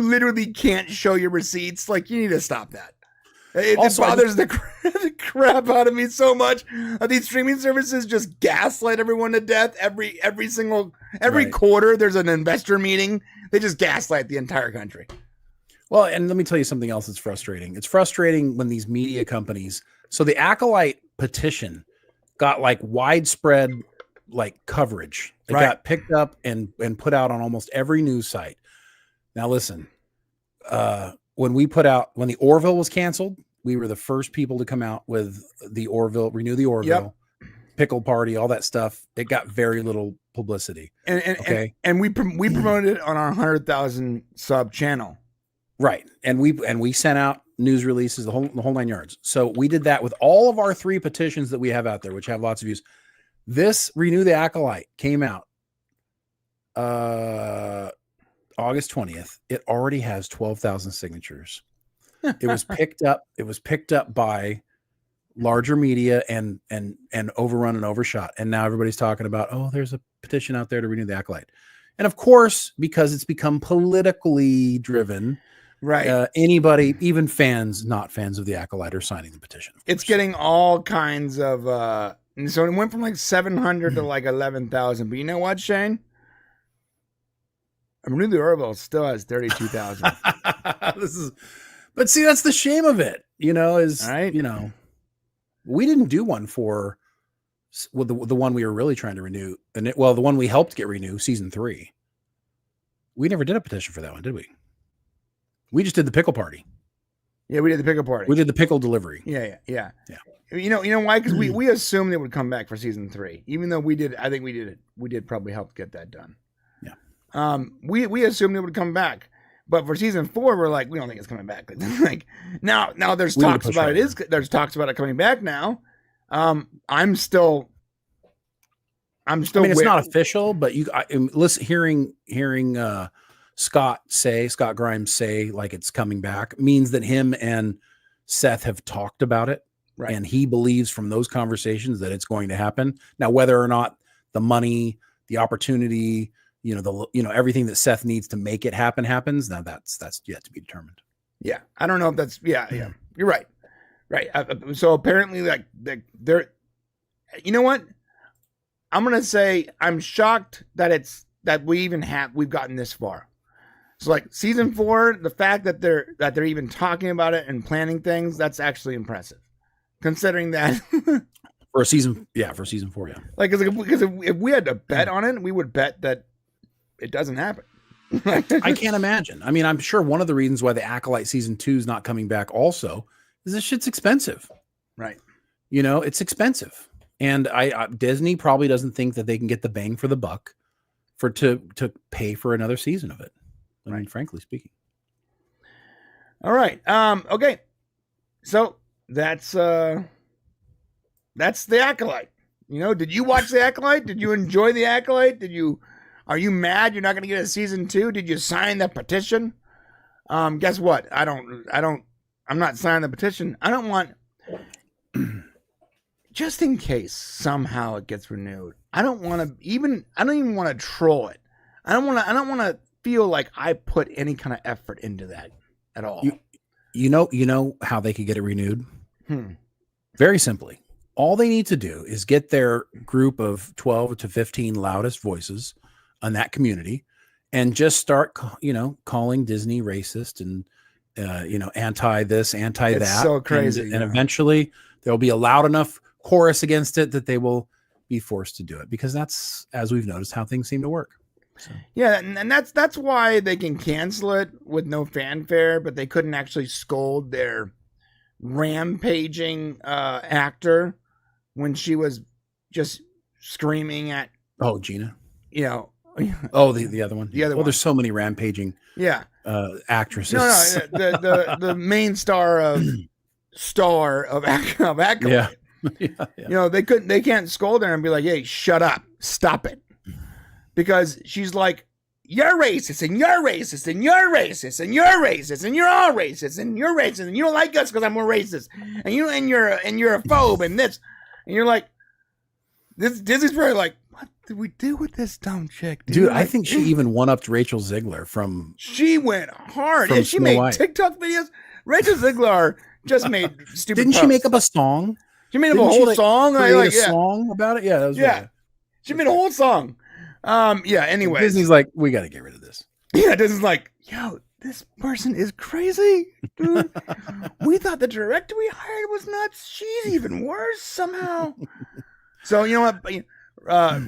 literally can't show your receipts. Like, you need to stop that. It bothers the crap out of me so much. These streaming services just gaslight everyone to death every quarter. There's an investor meeting. They just gaslight the entire country. Well, and let me tell you something else that's frustrating. It's frustrating when these media companies. So the Acolyte petition got like widespread like coverage. It got picked up and put out on almost every news site. Now listen, when the Orville was canceled, we were the first people to come out with the Orville, renew the Orville, pickle party, all that stuff. It got very little publicity. And we promoted it on our 100,000 sub channel. Right. And we sent out news releases, the whole 9 yards. So we did that with all of our 3 petitions that we have out there, which have lots of views. This Renew the Acolyte came out August 20th. It already has 12,000 signatures. It was picked up. It was picked up by larger media and overrun and overshot. And now everybody's talking about, oh, there's a petition out there to renew the Acolyte. And of course, because it's become politically driven, right? Anybody, even fans, not fans of the Acolyte, are signing the petition. It's getting all kinds of. And so it went from like 700 to like 11,000. But you know what, Shane? I mean, the Orville still has 32,000. But see, that's the shame of it. We didn't do one for the one we were really trying to renew, and the one we helped get renew, season 3. We never did a petition for that one, did we? We just did the pickle party. Yeah, we did the pickle party. We did the pickle delivery. Yeah. You know why? Because we assumed it would come back for season 3, even though we did. I think we did it. We did probably help get that done. Yeah. We assumed it would come back, but for season 4, we're like, we don't think it's coming back. Like now there's talks about it. There's talks about it coming back now. I'm still. I mean, it's not official, but hearing Scott Grimes say like it's coming back means that him and Seth have talked about it, right? And he believes from those conversations that it's going to happen. Now, whether or not the money, the opportunity, everything that Seth needs to make it happen happens. Now that's yet to be determined. Yeah, I don't know if that's you're right. So apparently, like they're, you know what? I'm gonna say I'm shocked that we've gotten this far. So like season 4, the fact that they're even talking about it and planning things, that's actually impressive, considering that for season 4, yeah. Like because if we had to bet on it, we would bet that it doesn't happen. I can't imagine. I mean, I'm sure one of the reasons why the Acolyte season 2 is not coming back also is this shit's expensive. Right. It's expensive. And Disney probably doesn't think that they can get the bang for the buck to pay for another season of it. I mean, frankly speaking. All right. Okay. So that's the Acolyte. You know, did you watch the Acolyte? Did you enjoy the Acolyte? Are you mad you're not going to get a season 2? Did you sign the petition? Guess what? I'm not signing the petition. I don't want, just in case somehow it gets renewed. I don't even want to troll it. I don't want to feel like I put any kind of effort into that at all. You know how they could get it renewed? Very simply. All they need to do is get their group of 12 to 15 loudest voices on that community and just start, calling Disney racist and, anti this, anti that. It's so crazy. And eventually there'll be a loud enough chorus against it that they will be forced to do it, because that's, as we've noticed, how things seem to work. So. Yeah, and that's why they can cancel it with no fanfare, but they couldn't actually scold their rampaging actor when she was just screaming at Gina. The other one. The other one. There's so many rampaging actresses. No, the main star of Acolyte. Yeah. They can't scold her and be like, "Hey, shut up, stop it," because she's like, "You're racist, and you're racist, and you're racist, and you're racist, and you're all racist, and you're racist, and you don't like us because I'm more racist, and you're a phobe, and this," and you're like, "This Disney's very like, what did we do with this dumb chick, dude?" Like, I think she even one-upped Rachel Ziegler from. She went hard, from and she Snow made White. TikTok videos. Rachel Ziegler just made stupid. Didn't she posts. make up a song? She made up a whole song. Create a song about it. Yeah, that was really. She made a whole song. Anyway, Disney's like, we got to get rid of this. Yeah, Disney's like, yo, this person is crazy, dude. We thought the director we hired was nuts. She's even worse somehow. So you know what?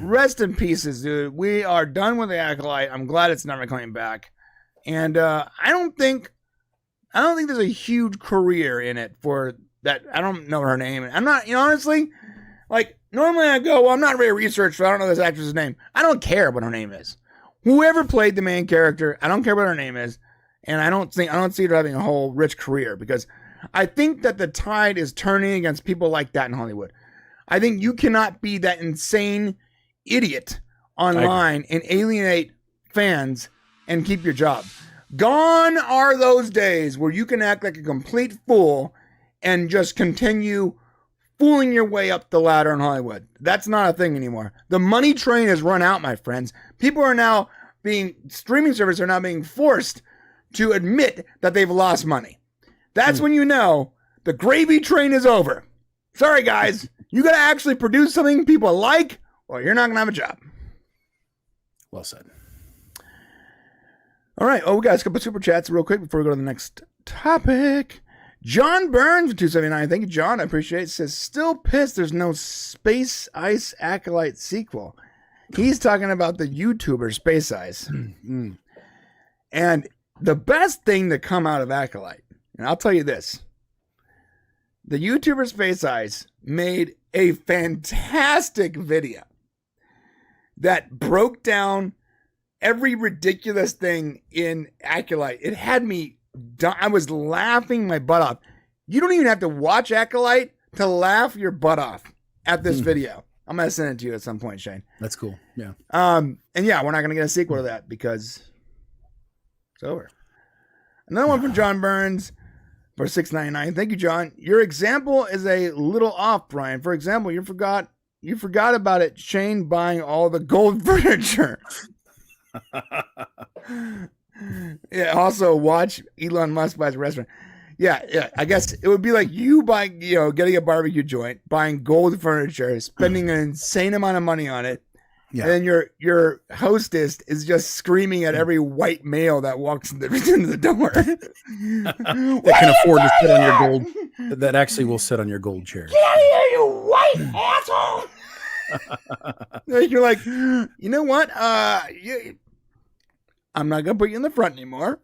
Rest in pieces, dude. We are done with the Acolyte. I'm glad it's never coming back. And I don't think there's a huge career in it for that. I don't know her name. I'm not, honestly, like, normally I go, well, I'm not very researched, so I don't know this actress's name. I don't care what her name is. Whoever played the main character, I don't care what her name is. And I don't see her having a whole rich career, because I think that the tide is turning against people like that in Hollywood. I think you cannot be that insane idiot online and alienate fans and keep your job. Gone are those days where you can act like a complete fool and just continue fooling your way up the ladder in Hollywood. That's not a thing anymore. The money train has run out, my friends. People are now streaming services are now being forced to admit that they've lost money. That's when you know the gravy train is over. Sorry, guys. You got to actually produce something people like, or you're not going to have a job. Well said. All right. We got a couple super chats real quick before we go to the next topic. John Burns for 279. Thank you, John. I appreciate it. Says, still pissed there's no Space Ice Acolyte sequel. He's talking about the YouTuber Space Ice. And the best thing to come out of Acolyte, and I'll tell you this, the YouTuber Space Ice made a fantastic video that broke down every ridiculous thing in Acolyte. It had me, I was laughing my butt off. You don't even have to watch Acolyte to laugh your butt off at this video. I'm going to send it to you at some point, Shane. That's cool. Yeah. And yeah, we're not going to get a sequel to that because it's over. Another one from John Burns for $6.99. Thank you, John. Your example is a little off, Brian. For example, you forgot about it, Shane buying all the gold furniture. Yeah. Also, watch Elon Musk buys a restaurant. Yeah. I guess it would be like you buying, getting a barbecue joint, buying gold furniture, spending an insane amount of money on it. Yeah. And then your hostess is just screaming at every white male that walks into the door. They can afford to sit on your gold. That actually will sit on your gold chair. Get out of here, you white asshole! You're like, you know what? I'm not gonna put you in the front anymore.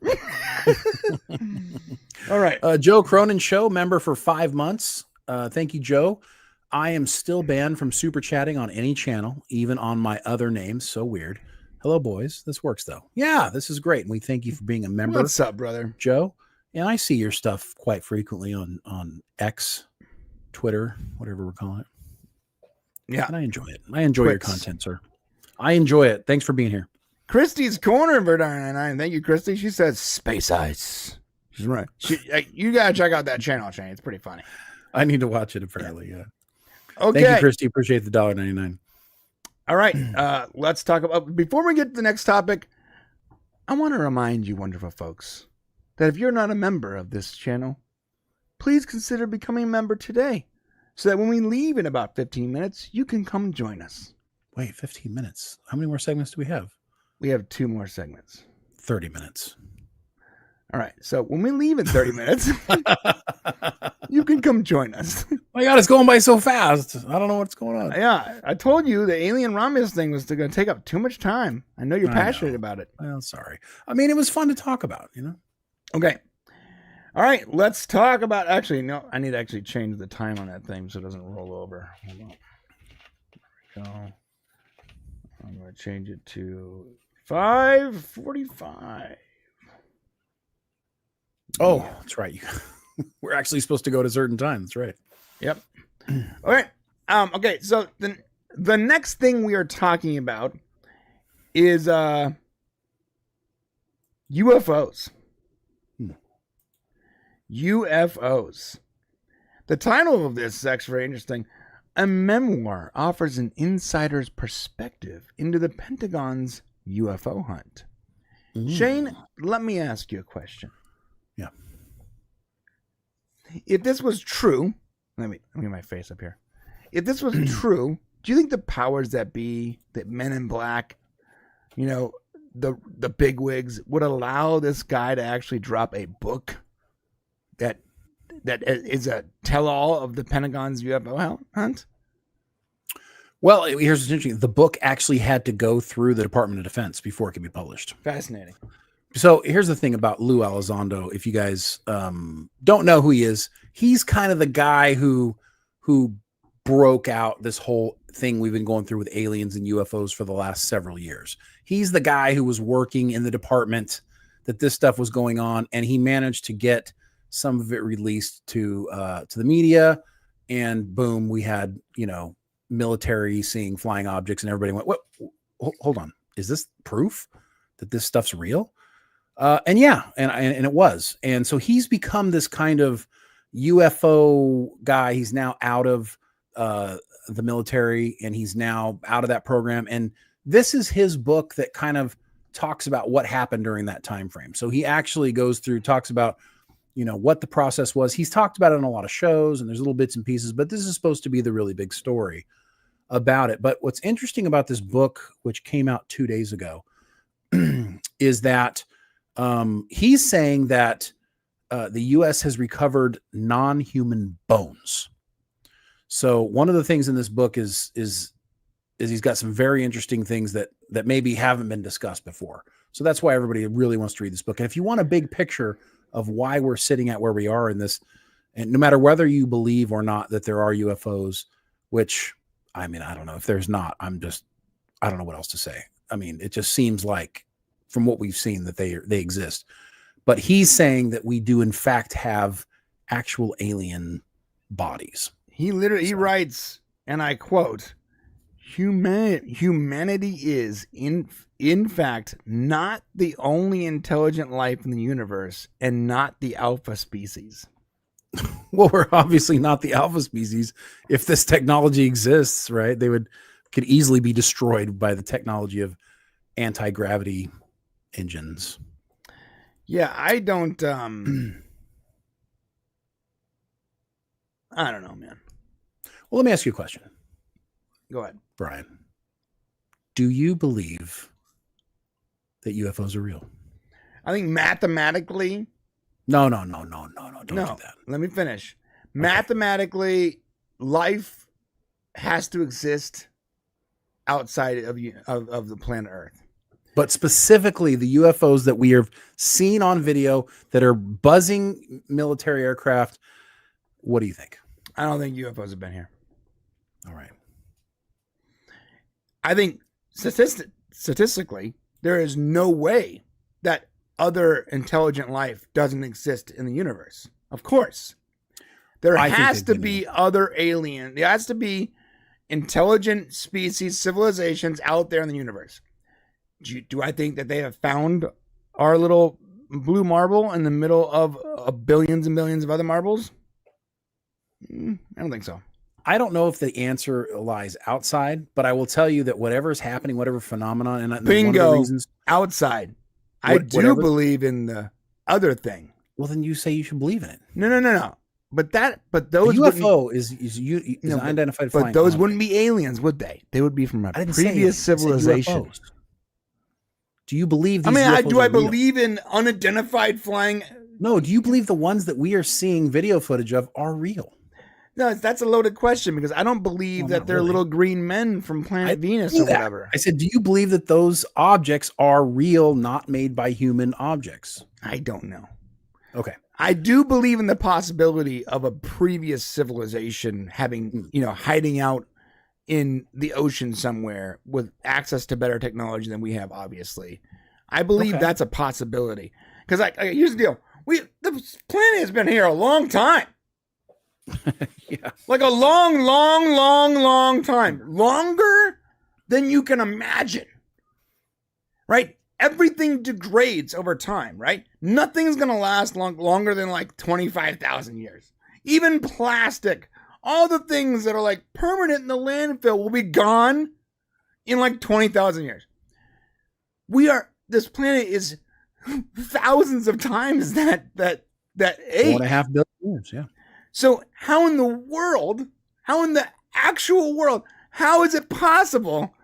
All right. Joe Cronin Show, member for 5 months. Thank you, Joe. I am still banned from super chatting on any channel, even on my other names. So weird. Hello, boys. This works, though. Yeah, this is great. And we thank you for being a member. What's up, brother? Joe. And I see your stuff quite frequently on X, Twitter, whatever we're calling it. Yeah. And I enjoy it. I enjoy your content, sir. I enjoy it. Thanks for being here. Christy's Corner, Verdine. Thank you, Christy. She says Space Ice. She's right. You got to check out that channel, Shane. It's pretty funny. I need to watch it, apparently. Yeah. Okay. Thank you, Christy. Appreciate the $1.99. All right. Let's talk about, before we get to the next topic, I want to remind you, wonderful folks, that if you're not a member of this channel, please consider becoming a member today, so that when we leave in about 15 minutes, you can come join us. Wait, 15 minutes? How many more segments do we have? We have 2 more segments. 30 minutes. All right. So when we leave in 30 minutes, you can come join us. Oh my God, it's going by so fast. I don't know what's going on. Yeah, I told you the Alien Romulus thing was going to take up too much time. I know you're passionate about it. Well, sorry. I mean, it was fun to talk about, Okay. All right, let's talk about, actually, no, I need to actually change the time on that thing so it doesn't roll over. Hold on. There we go. I'm going to change it to 5:45. Oh, that's right. We're actually supposed to go to certain times. That's right. Yep. All right. Okay, so the next thing we are talking about is UFOs. UFOs. The title of this is actually very interesting. A memoir offers an insider's perspective into the Pentagon's UFO hunt. Shane, let me ask you a question. Yeah. If this was true, let me get my face up here. If this was true, do you think the powers that be, that Men in Black, the bigwigs, would allow this guy to actually drop a book that is a tell-all of the Pentagon's UFO hunt? Well, here's what's interesting. The book actually had to go through the Department of Defense before it could be published. Fascinating. So here's the thing about Lou Elizondo. If you guys don't know who he is, he's kind of the guy who broke out this whole thing we've been going through with aliens and UFOs for the last several years. He's the guy who was working in the department that this stuff was going on, and he managed to get some of it released to the media, and boom, we had military seeing flying objects, and everybody went, "What? Hold on, is this proof that this stuff's real?" And yeah, and it was, and so he's become this kind of UFO guy. He's now out of the military, and he's now out of that program, and this is his book that kind of talks about what happened during that time frame. So he actually goes through, talks about what the process was. He's talked about it on a lot of shows, and there's little bits and pieces, but this is supposed to be the really big story about it. But what's interesting about this book, which came out 2 days ago, is that he's saying that the U.S. has recovered non-human bones. So one of the things in this book is he's got some very interesting things that maybe haven't been discussed before. So that's why everybody really wants to read this book. And if you want a big picture of why we're sitting at where we are in this, and no matter whether you believe or not that there are UFOs, which, I mean, I don't know if there's not, I don't know what else to say. I mean, it just seems like from what we've seen that they exist, but he's saying that we do in fact have actual alien bodies. He writes, and I quote, humanity is in fact not the only intelligent life in the universe, and not the alpha species. Well, we're obviously not the alpha species. If this technology exists, right, they could easily be destroyed by the technology of anti-gravity engines. Yeah, I don't I don't know, man. Well, let me ask you a question. Go ahead, Brian. Do you believe that UFOs are real? I think mathematically. No. Don't do that. Let me finish. Okay. Mathematically, life has to exist outside of the planet Earth. But specifically, the UFOs that we have seen on video that are buzzing military aircraft, what do you think? I don't think UFOs have been here. All right. I think statistically, there is no way that other intelligent life doesn't exist in the universe. Of course. There has to be other alien. There has to be intelligent species, civilizations out there in the universe. Do I think that they have found our little blue marble in the middle of billions and billions of other marbles? I don't think so. I don't know if the answer lies outside, but I will tell you that whatever is happening, whatever phenomenon, and bingo, one of the reasons, outside. I do believe in the other thing. Well, then you say you should believe in it. No. But those UFO is unidentified flying But those object. wouldn't be aliens, would they? They would be from a previous civilization. Do you believe? These UFOs do I real? believe in unidentified flying? No. Do you believe the ones that we are seeing video footage of are real? No, that's a loaded question because I don't believe that they're little green men from planet Venus or whatever. I said, do you believe that those objects are real, not made by human objects? I don't know. Okay. I do believe in the possibility of a previous civilization having, hiding out in the ocean somewhere with access to better technology than we have, obviously. I believe that's a possibility. Because here's the deal. The planet has been here a long time. Yeah. Like a long time. Longer than you can imagine. Right? Everything degrades over time, right? Nothing's going to last longer than like 25,000 years. Even plastic, all the things that are like permanent in the landfill will be gone in like 20,000 years. This planet is thousands of times that age. 4.5 billion years, yeah. So how in the actual world, how is it possible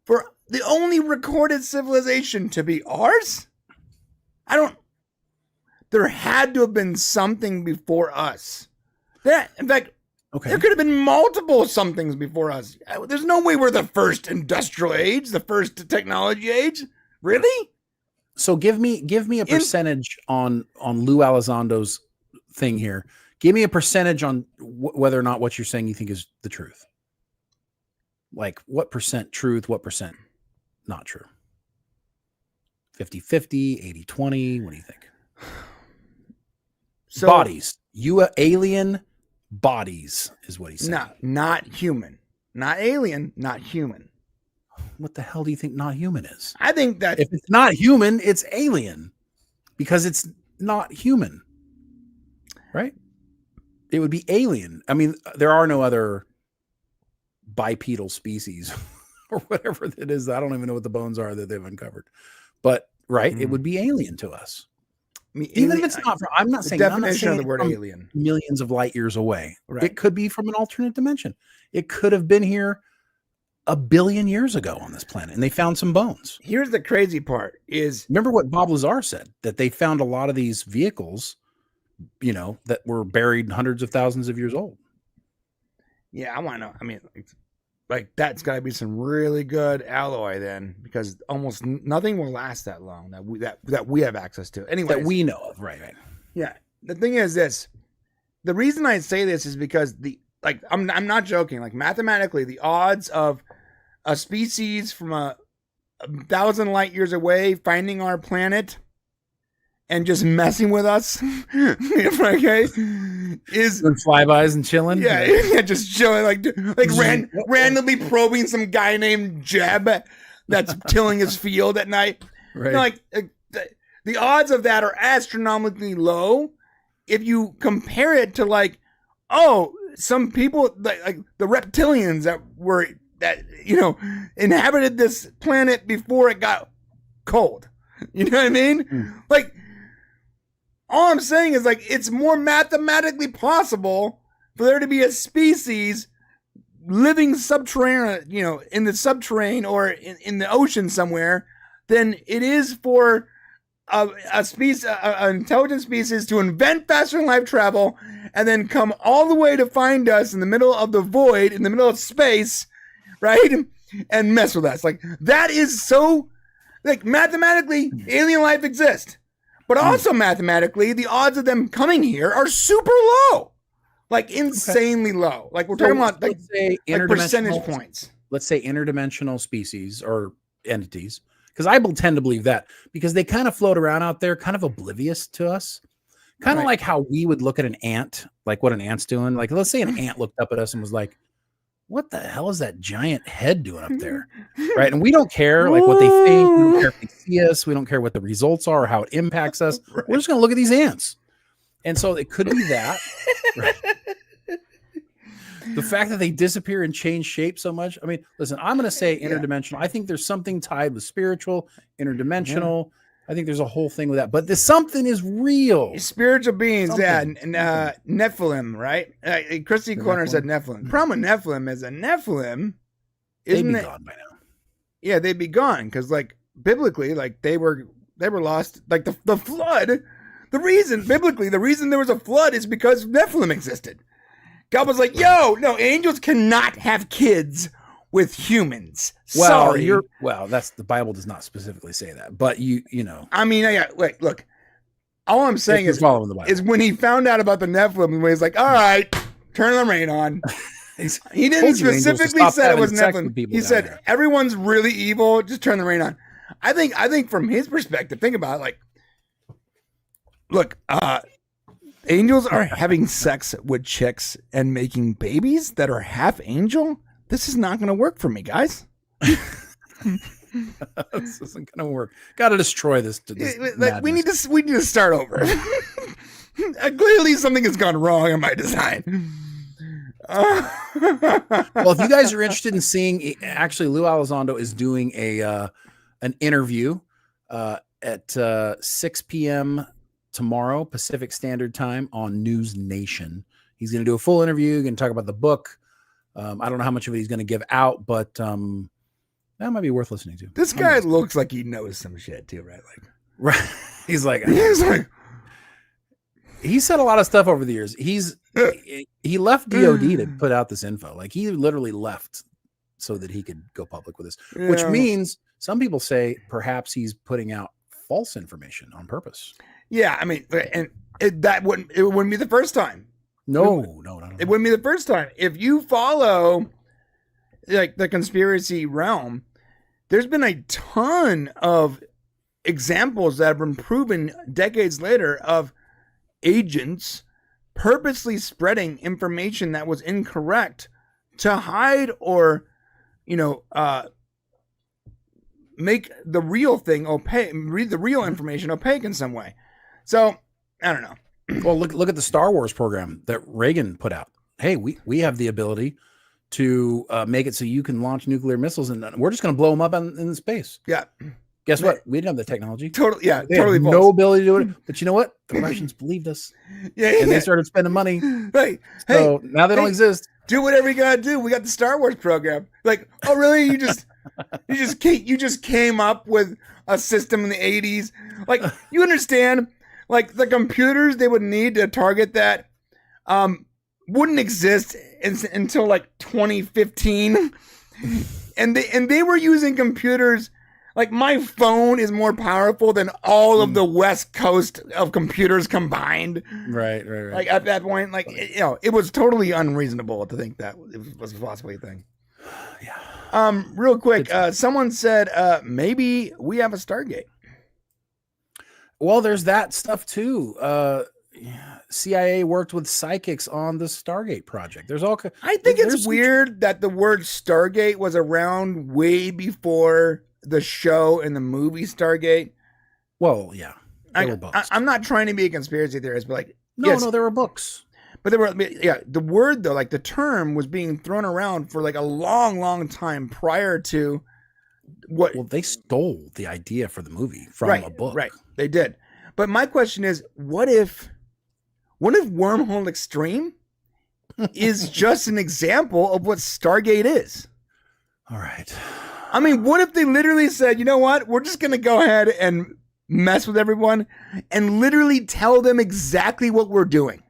for the only recorded civilization to be ours? There had to have been something before us. In fact, there could have been multiple somethings before us. There's no way we're the first industrial age, the first technology age. Really? So give me a percentage on Lou Elizondo's thing here. Give me a percentage on whether or not what you're saying you think is the truth. Like what percent truth, what percent not true? 50-50, 80-20, what do you think? So, bodies. Alien bodies is what he's saying. No, not human. Not alien, not human. What the hell do you think not human is? I think that if it's not human, it's alien because it's not human. Right? It would be alien. I mean, there are no other bipedal species or whatever it is. I don't even know what the bones are that they've uncovered. But it would be alien to us. I mean, even if it's not from, I'm not saying the definition of the word alien. Millions of light years away. Right. It could be from an alternate dimension. It could have been here 1 billion years ago on this planet, and they found some bones. Here's the crazy part: remember what Bob Lazar said, that they found a lot of these vehicles, that were buried hundreds of thousands of years old. Yeah, I want to know. I mean, like that's got to be some really good alloy then, because almost nothing will last that long that we have access to. Anyway, that we know of, right? Yeah. The thing is this: the reason I say this is because I'm not joking. Like mathematically, the odds of a species from 1,000 light years away finding our planet and just messing with us, okay, is doing flybys and chilling. Yeah, just chilling, randomly probing some guy named Jeb that's tilling his field at night. Right. The odds of that are astronomically low if you compare it to some people like the reptilians that inhabited this planet before it got cold. You know what I mean? All I'm saying is it's more mathematically possible for there to be a species living subterranean, in the subterranean or in the ocean somewhere than it is for an intelligent species to invent faster than light travel and then come all the way to find us in the middle of the void, in the middle of space, right? And mess with us. That is so, mathematically, alien life exists. But also mathematically, the odds of them coming here are super low. like insanely low. Like we're talking about like, let's say like percentage points. Let's say interdimensional species or entities, because I will tend to believe that because they kind of float around out there, kind of oblivious to us. Kind of like how we would look at an ant, like what an ant's doing. Like, let's say an ant looked up at us and was like, what the hell is that giant head doing up there? Right. And we don't care like what they think. We don't care if they see us. We don't care what the results are or how it impacts us. Right. We're just going to look at these ants. And so it could be that. Right? The fact that they disappear and change shape so much. I mean, listen, I'm going to say interdimensional. I think there's something tied with spiritual, interdimensional. I think there's a whole thing with that, but something is real. Spiritual beings, and Nephilim, right? Christy Corner said Nephilim. The problem with Nephilim is a Nephilim, they'd be gone by now. Yeah, they'd be gone because, like, biblically, like they were lost. Like the flood, the reason there was a flood is because Nephilim existed. God was like, "Yo, no, angels cannot have kids with humans." Well, Sorry. That's the Bible does not specifically say that, but you know. I mean, wait, look. All I'm saying is following the Bible. Is when he found out about the Nephilim, when he's like, "All right, turn the rain on." He didn't specifically say it was Nephilim. He said everyone's really evil. Just turn the rain on. I think from his perspective, think about it. Like, look, angels are having sex with chicks and making babies that are half angel. This is not going to work for me, guys. This isn't going to work. Got to destroy this. We need to start over. Clearly, something has gone wrong in my design. Well, if you guys are interested in seeing, actually, Lou Elizondo is doing an interview at 6 p.m. tomorrow Pacific Standard Time on News Nation. He's going to do a full interview. Going to talk about the book. I don't know how much of it he's going to give out, but that might be worth listening to. This guy looks like he knows some shit too, right? Like, right? He's like he said a lot of stuff over the years. He left DOD to put out this info. Like he literally left so that he could go public with this, which means some people say perhaps he's putting out false information on purpose. Yeah, I mean, and it wouldn't be the first time. No. It wouldn't be the first time. If you follow like the conspiracy realm, there's been a ton of examples that have been proven decades later of agents purposely spreading information that was incorrect to hide or, make the real thing opaque, read the real information opaque in some way. So I don't know. Well, look at the Star Wars program that Reagan put out. Hey, we have the ability to make it so you can launch nuclear missiles, and we're just going to blow them up in space. Yeah. Guess what? We didn't have the technology. Totally. Yeah. They totally. No ability to do it. But you know what? The Russians believed us. And they started spending money. Right. So now they don't exist. Do whatever you gotta do. We got the Star Wars program. Like, oh really? You just came up with a system in the 80s. Like, you understand? Like the computers they would need to target that wouldn't exist until like 2015. And they were using computers. Like, my phone is more powerful than all of the West Coast of computers combined. Right. Like, at that point, like, it was totally unreasonable to think that it was possibly a thing. Yeah. Real quick, someone said maybe we have a Stargate. Well, there's that stuff too. CIA worked with psychics on the Stargate project. I think it's weird that the word Stargate was around way before the show and the movie Stargate. Well, yeah. I'm not trying to be a conspiracy theorist, but like, no, there were books. But the word though, like the term was being thrown around for like a long, long time prior to what. Well, they stole the idea for the movie from a book. Right. They did. But my question is, what if Wormhole Extreme is just an example of what Stargate is? All right. I mean, what if they literally said, you know what? We're just going to go ahead and mess with everyone and literally tell them exactly what we're doing.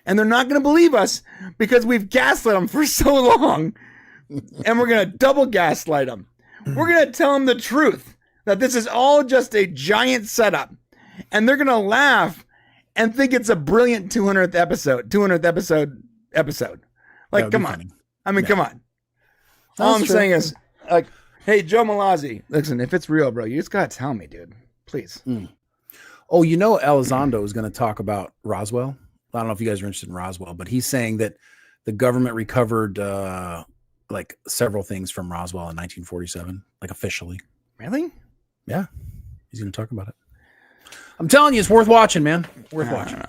And they're not going to believe us because we've gaslit them for so long. And we're going to double gaslight them. We're going to tell them the truth, that this is all just a giant setup. And they're going to laugh and think it's a brilliant 200th episode. Like, come on. Funny. I mean, come on. All I'm saying is, like, hey, Joe Malazzi, listen, if it's real, bro, you just gotta tell me, dude. Please. Oh, you know, Elizondo is going to talk about Roswell. I don't know if you guys are interested in Roswell, but he's saying that the government recovered like several things from Roswell in 1947, like officially. Really? Yeah. He's going to talk about it. I'm telling you, it's worth watching, man. Worth watching.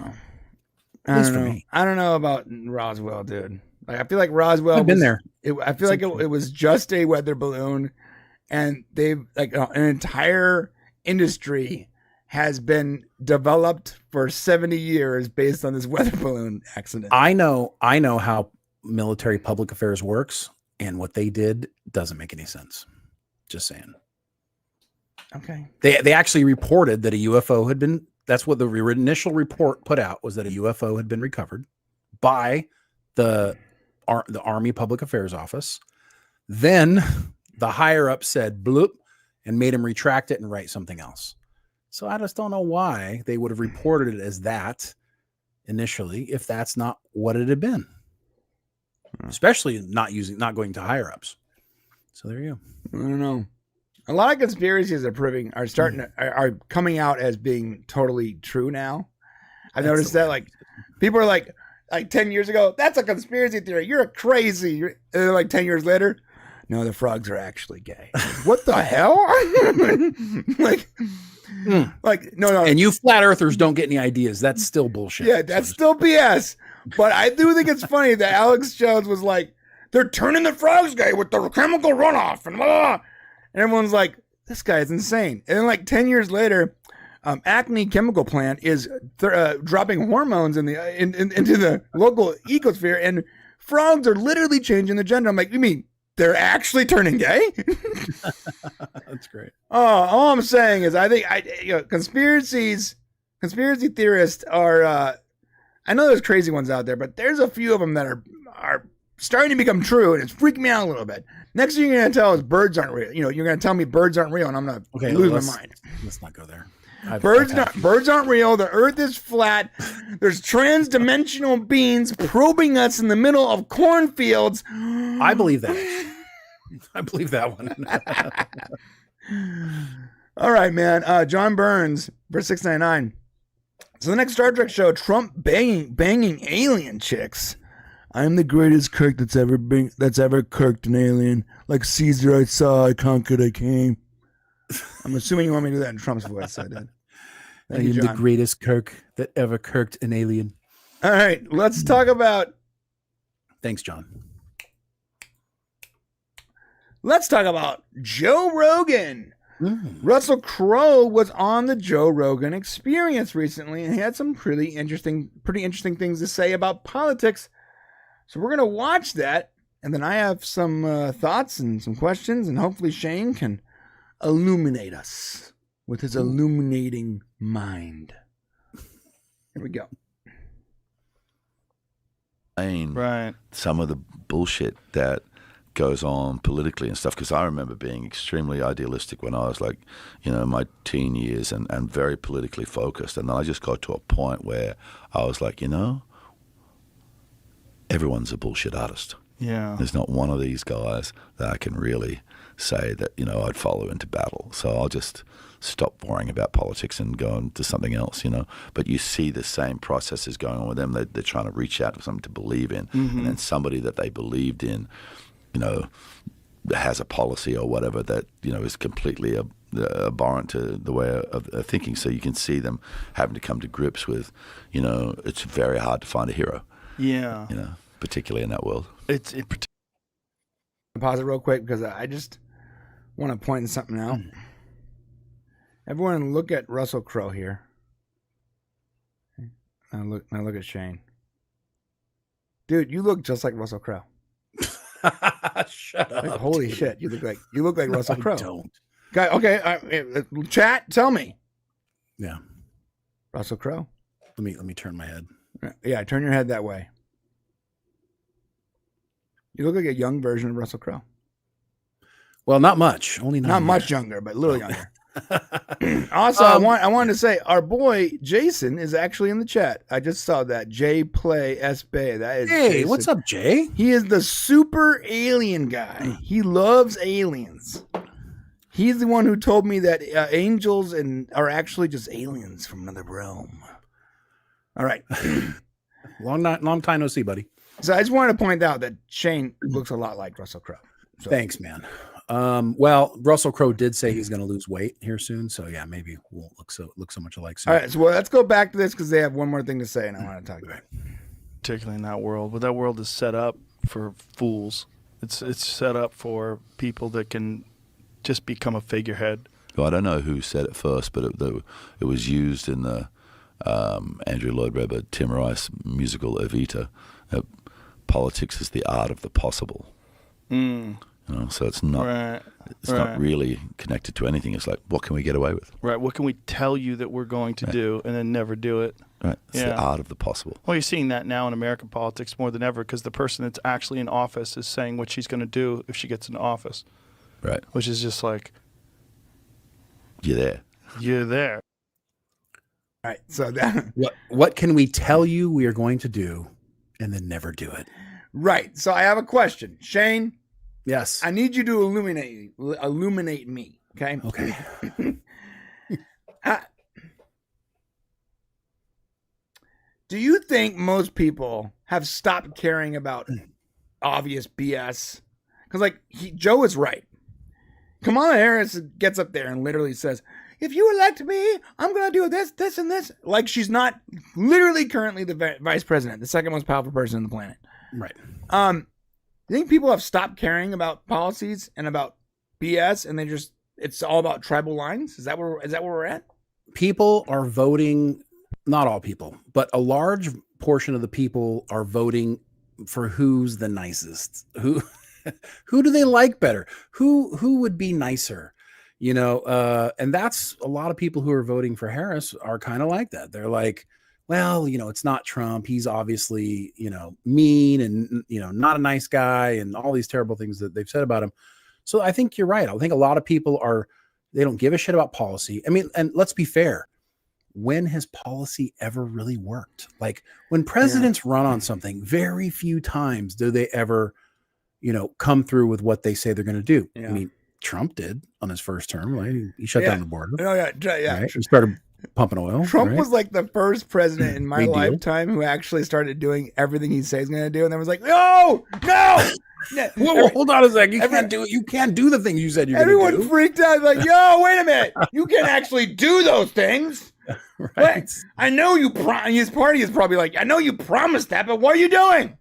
I don't know about Roswell, dude. Like, I feel like Roswell. I've been there. I feel like it was just a weather balloon, and they've like an entire industry has been developed for 70 years based on this weather balloon accident. I know how military public affairs works, and what they did doesn't make any sense. Just saying. Okay. They actually reported that a UFO had been. That's what the initial report put out, was that a UFO had been recovered by the Army Public Affairs Office. Then the higher up said bloop and made him retract it and write something else. So I just don't know why they would have reported it as that initially if that's not what it had been. Especially not going to higher ups. So there you go. I don't know. A lot of conspiracies are coming out as being totally true now. I've noticed that, like, people are like 10 years ago, that's a conspiracy theory. You're crazy. And then, like 10 years later, no, the frogs are actually gay. What the hell? Like, no. And you flat earthers don't get any ideas. That's still bullshit. Yeah, that's still BS. But I do think it's funny that Alex Jones was like, they're turning the frogs gay with the chemical runoff and blah, blah. And everyone's like, this guy is insane. And then, like, 10 years later, Acme Chemical Plant is dropping hormones into the local ecosphere, and frogs are literally changing the gender. I'm like, you mean they're actually turning gay? That's great. All I'm saying is, I think conspiracy theorists are. I know there's crazy ones out there, but there's a few of them that are starting to become true, and it's freaking me out a little bit. Next thing you're going to tell is birds aren't real. You know, you're going to tell me birds aren't real, and I'm going to lose my mind. Let's not go there. Birds aren't real. The earth is flat. There's trans-dimensional beings probing us in the middle of cornfields. I believe that. I believe that one. All right, man. John Burns for 699. So the next Star Trek show, Trump banging alien chicks. I'm the greatest Kirk that's ever kirked an alien. Like Caesar, I saw, I conquered, I came. I'm assuming you want me to do that in Trump's voice. I did. I am the greatest Kirk that ever kirked an alien. All right, let's talk about. Thanks, John. Let's talk about Joe Rogan. Russell Crowe was on the Joe Rogan Experience recently, and he had some pretty interesting things to say about politics. So we're gonna watch that, and then I have some thoughts and some questions, and hopefully Shane can illuminate us with his illuminating mind. Here we go. Right. Some of the bullshit that goes on politically and stuff, because I remember being extremely idealistic when I was like, my teen years and very politically focused. And then I just got to a point where I was like, everyone's a bullshit artist. Yeah. There's not one of these guys that I can really say that, I'd follow into battle. So I'll just stop worrying about politics and go into something else, But you see the same processes going on with them. They're trying to reach out for something to believe in. Mm-hmm. And then somebody that they believed in, has a policy or whatever that, is completely abhorrent to the way of thinking. So you can see them having to come to grips with, it's very hard to find a hero. Yeah. Particularly in that world. Pause it real quick because I just want to point something out. Everyone look at Russell Crowe here. Now look at Shane. Dude, you look just like Russell Crowe. Shut up. Like, holy dude. shit, you look like Russell Crowe. I don't. Guy, okay, chat, tell me. Yeah. Russell Crowe. Let me turn my head. Yeah, turn your head that way. You look like a young version of Russell Crowe. Well, not much. Only not much younger, but a little younger. Also, I wanted to say our boy Jason is actually in the chat. I just saw that. J Play S Bay. That is Hey, Jason. what's up, Jay? He is the super alien guy. He loves aliens. He's the one who told me that angels are actually just aliens from another realm. All right. Long time no see, buddy. So I just wanted to point out that Shane looks a lot like Russell Crowe. So. Thanks, man. Well, Russell Crowe did say he's going to lose weight here soon, so yeah, maybe we'll look so much alike soon. All right, so let's go back to this because they have one more thing to say, and I want to talk about it. Particularly in that world, but that world is set up for fools. It's set up for people that can just become a figurehead. Well, I don't know who said it first, but it was used in the Andrew Lloyd Webber, Tim Rice musical Evita. Politics is the art of the possible. You know, so it's not not really connected to anything. It's like, what can we get away with? Right. What can we tell you that we're going to do and then never do it? Right. It's the art of the possible. Well, you're seeing that now in American politics more than ever because the person that's actually in office is saying what she's going to do if she gets into office. Right. Which is just like, you're there. You're there. All right. So that what can we tell you we are going to do and then never do it? Right. So I have a question, Shane. Yes. I need you to illuminate me. Okay. Okay. Do you think most people have stopped caring about obvious BS? Because Joe is right. Kamala Harris gets up there and literally says, if you elect me, I'm going to do this, this, and this. Like she's not literally currently the vice president, the second most powerful person on the planet. Right. You think people have stopped caring about policies and about BS and it's all about tribal lines? Is that where we're at? People are voting, not all people, but a large portion of the people are voting for who's the nicest. Who do they like better? Who would be nicer? You know, and that's a lot of people who are voting for Harris are kind of like that. They're like, well, you know, it's not Trump. He's obviously, you know, mean and, you know, not a nice guy and all these terrible things that they've said about him. So I think you're right. I think a lot of people they don't give a shit about policy. I mean, and let's be fair. When has policy ever really worked? Like when presidents run on something, very few times do they ever, you know, come through with what they say they're going to do. Yeah. I mean, Trump did on his first term, right? He shut down the border. Oh, yeah. Right? He started pumping oil. Trump right? was like the first president in my lifetime who actually started doing everything he says he's going to do. And then was like, no. Whoa, hold on a second. You can't do it. You can't do the things you said you're going to do. Everyone freaked out. Like, yo, wait a minute. You can't actually do those things. Right. I know you. His party is probably like, I know you promised that, but what are you doing?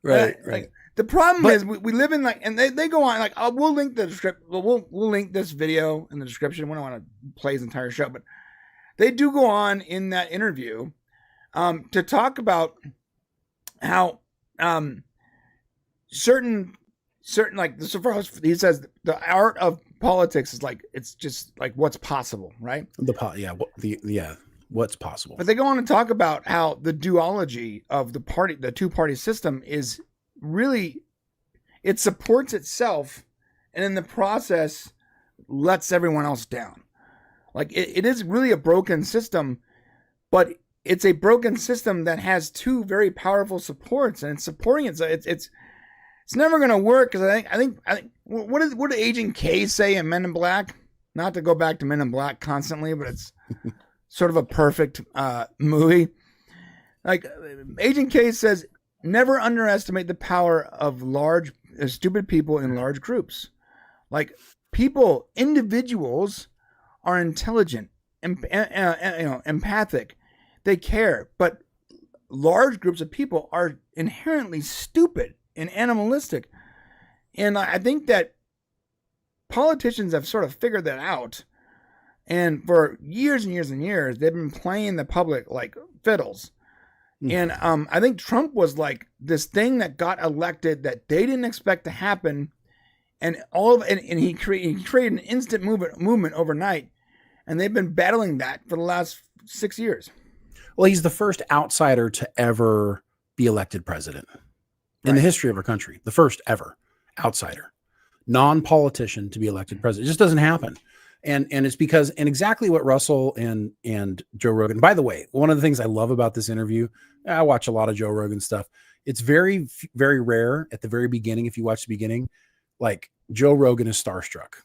Right. Like, the problem is we live in and they go on we'll link the script. We'll link this video in the description. We don't want to play his entire show, but they do go on in that interview to talk about how certain he says the art of politics is it's just like what's possible, right? What's possible. But they go on and talk about how the duology of the two-party system is really, it supports itself and in the process lets everyone else down. Like it is really a broken system, but it's a broken system that has two very powerful supports and it's supporting it. So it's never going to work because I think what did Agent K say in Men in Black? Not to go back to Men in Black constantly, but it's sort of a perfect movie. Like Agent K says, never underestimate the power of stupid people in large groups. Like individuals are intelligent, empathic, they care, but large groups of people are inherently stupid and animalistic. And I think that politicians have sort of figured that out. And for years and years and years, they've been playing the public like fiddles. And I think Trump was like this thing that got elected that they didn't expect to happen, and he created an instant movement overnight, and they've been battling that for the last 6 years. Well, he's the first outsider to ever be elected president in the history of our country. The first ever outsider, non-politician to be elected president. It just doesn't happen. And it's because, and exactly what Russell and Joe Rogan, by the way, one of the things I love about this interview, I watch a lot of Joe Rogan stuff. It's very, very rare at the very beginning. If you watch the beginning, like Joe Rogan is starstruck.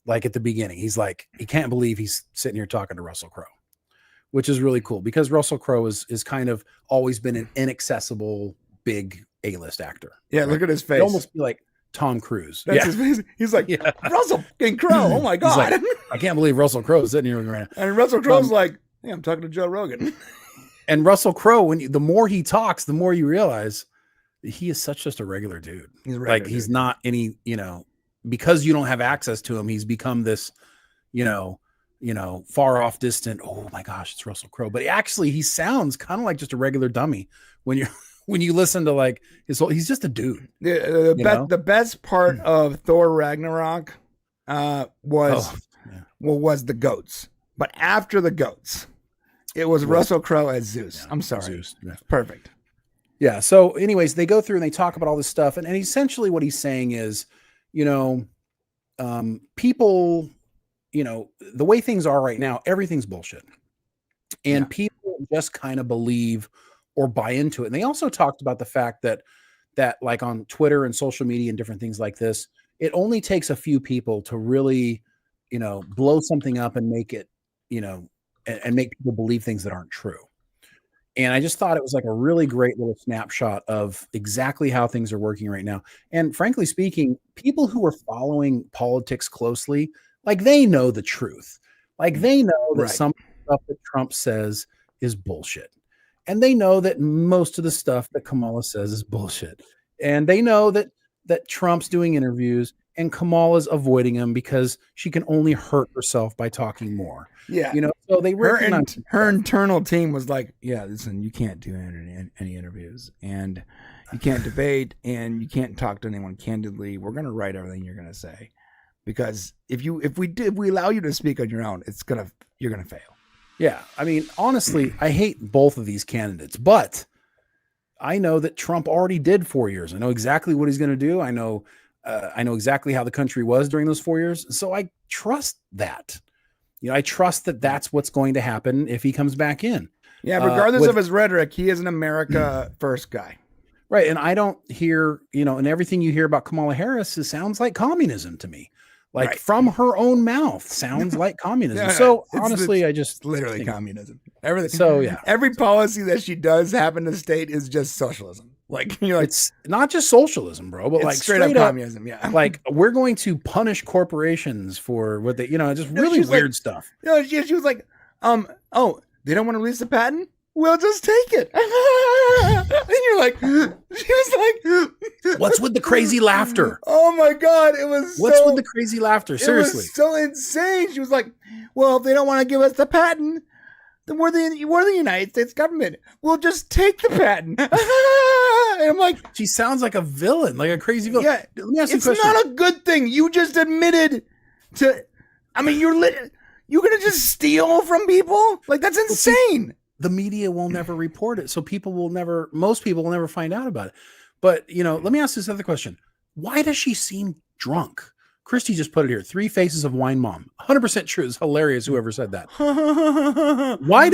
Like at the beginning, he's like, he can't believe he's sitting here talking to Russell Crowe, which is really cool because Russell Crowe is kind of always been an inaccessible, big A-list actor. Yeah. Right? Look at his face. He'd almost be like Tom Cruise. That's his face. He's like, Russell fucking Crowe. Oh my God. Like, I can't believe Russell Crowe is sitting here right now. And Russell Crowe's like, hey, I'm talking to Joe Rogan. And Russell Crowe, the more he talks, the more you realize he is just a regular dude. He's a regular he's dude. not any, because you don't have access to him, he's become this, far off distant. Oh my gosh, it's Russell Crowe. But actually he sounds kind of like just a regular dummy when you listen to like he's just a dude. The best part of Thor Ragnarok was the goats. But after the goats, it was Russell Crowe as Zeus. I'm sorry. Zeus. Yeah. Perfect. Yeah. So anyways, they go through and they talk about all this stuff. And essentially what he's saying is, people, the way things are right now, everything's bullshit. And people just kind of believe or buy into it. And they also talked about the fact that like on Twitter and social media and different things like this, it only takes a few people to really, blow something up and make it, and make people believe things that aren't true. And I just thought it was like a really great little snapshot of exactly how things are working right now. And frankly speaking, people who are following politics closely, like they know the truth. Like they know that some stuff that Trump says is bullshit. And they know that most of the stuff that Kamala says is bullshit. And they know that Trump's doing interviews and Kamala's avoiding him because she can only hurt herself by talking more. Yeah. So they recognize her internal team was like, yeah, listen, you can't do any interviews and you can't debate and you can't talk to anyone candidly. We're going to write everything you're going to say because if we allow you to speak on your own, you're going to fail. Yeah. I mean, honestly, I hate both of these candidates, but I know that Trump already did 4 years. I know exactly what he's going to do. I know exactly how the country was during those 4 years. So I trust that. I trust that that's what's going to happen if he comes back in. Yeah, regardless of his rhetoric, he is an America first guy. Right. And I don't hear, and everything you hear about Kamala Harris sounds like communism to me. Like from her own mouth sounds like communism. Yeah, so honestly, I just literally communism. Everything. So yeah, every policy that she does happen to state is just socialism. Like it's not just socialism, bro, but like straight up communism. Yeah, like we're going to punish corporations for what they, just really weird stuff. She was like, oh, they don't want to release the patent. We'll just take it. And you're like, she was like, what's with the crazy laughter? Oh my God. It was what's with the crazy laughter? Seriously. It was so insane. She was like, well, if they don't want to give us the patent, then we're the United States government. We'll just take the patent. And I'm like, she sounds like a villain, like a crazy villain. Yeah. Let me ask you a it's question. Not a good thing. You just admitted to, I mean, you're going to just steal from people? Like, that's insane. The media will never report it. So most people will never find out about it. But, let me ask this other question. Why does she seem drunk? Christy just put it here. 3 faces of wine mom. 100% true. It's hilarious. Whoever said that. Why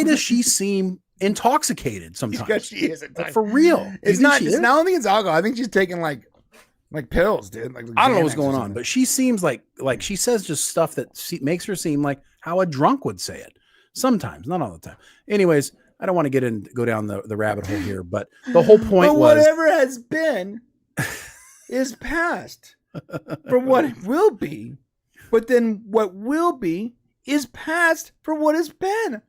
does she seem intoxicated sometimes? Because she isn't. Like, for real. It's not, I don't think it's alcohol. I think she's taking like pills, dude. Like I don't know what's going on, but she seems like she says just stuff that makes her seem like how a drunk would say it. Sometimes, not all the time. Anyways, I don't want to go down the rabbit hole here, but the whole point was whatever has been is past for what it will be, but then what will be is past for what has been.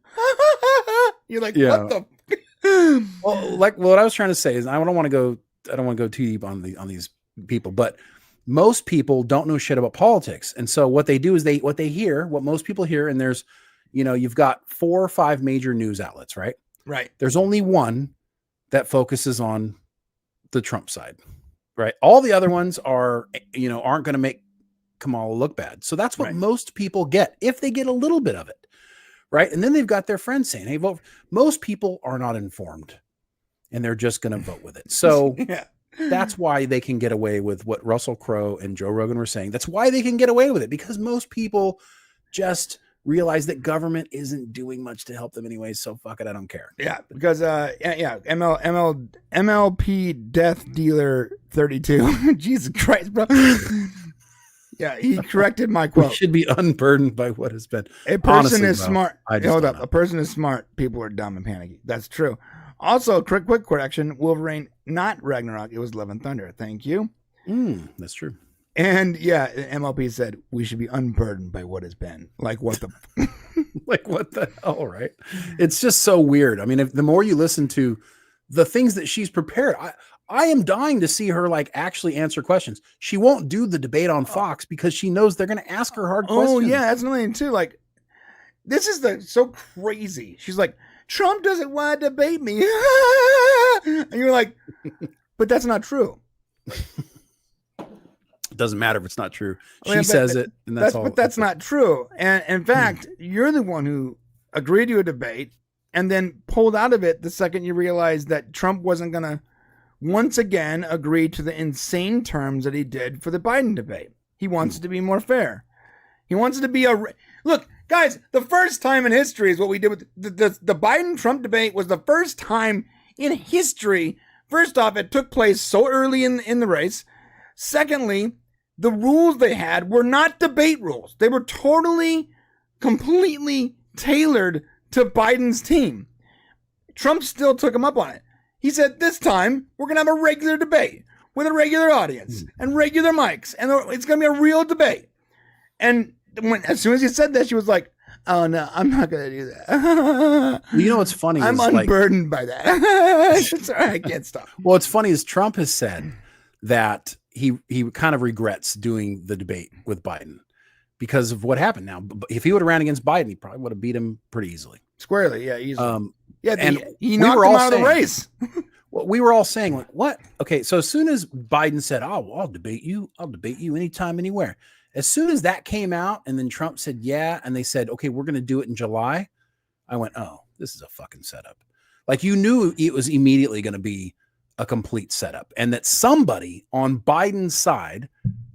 You're like, what the? Well, like what I was trying to say is I don't want to go too deep on these people, but most people don't know shit about politics, and so what they do is what most people hear, and there's you've got 4 or 5 major news outlets, right? Right. There's only one that focuses on the Trump side, right? All the other ones aren't going to make Kamala look bad. So that's what most people get if they get a little bit of it, right? And then they've got their friends saying, hey, vote. Most people are not informed and they're just going to vote with it. So That's why they can get away with what Russell Crowe and Joe Rogan were saying. That's why they can get away with it, because most people just realize that government isn't doing much to help them anyway. So fuck it, I don't care. Yeah, because MLP Death Dealer 32. Jesus Christ, bro. Yeah, he corrected my quote. We should be unburdened by what has been. A person Honestly, is bro, smart. I just Hold don't up. know. A person is smart. People are dumb and panicky. That's true. Also, quick correction. Wolverine, not Ragnarok. It was Love and Thunder. Thank you. That's true. And yeah, MLP said we should be unburdened by what has been. Like what the Like what the hell, right? It's just so weird. I mean, if the more you listen to the things that she's prepared, I am dying to see her like actually answer questions. She won't do the debate on Fox because she knows they're going to ask her hard questions. Oh yeah, that's another thing too. Like this is so crazy. She's like, Trump doesn't want to debate me. And you're like, but that's not true. It doesn't matter if it's not true. She I mean, says it, and that's all. But that's not true. And in fact, you're the one who agreed to a debate and then pulled out of it the second you realized that Trump wasn't going to once again agree to the insane terms that he did for the Biden debate. He wants it to be more fair. He wants it to be look, guys, the first time in history is what we did with the Biden-Trump debate was the first time in history. First off, it took place so early in the race. Secondly, the rules they had were not debate rules. They were totally, completely tailored to Biden's team. Trump still took him up on it. He said, this time, we're going to have a regular debate with a regular audience and regular mics, and it's going to be a real debate. And as soon as he said that, she was like, oh, no, I'm not going to do that. You know what's funny? I'm is, unburdened by that. Sorry, I can't stop. Well, what's funny is Trump has said that he kind of regrets doing the debate with Biden because of what happened. Now, if he would have ran against Biden, he probably would have beat him pretty easily. Squarely, yeah, easily. And he knocked him out of the race. Well, we were all saying, like, what? Okay, so as soon as Biden said, oh, well, I'll debate you anytime, anywhere. As soon as that came out, and then Trump said, yeah, and they said, okay, we're going to do it in July, I went, oh, this is a fucking setup. Like, you knew it was immediately going to be a complete setup, and that somebody on Biden's side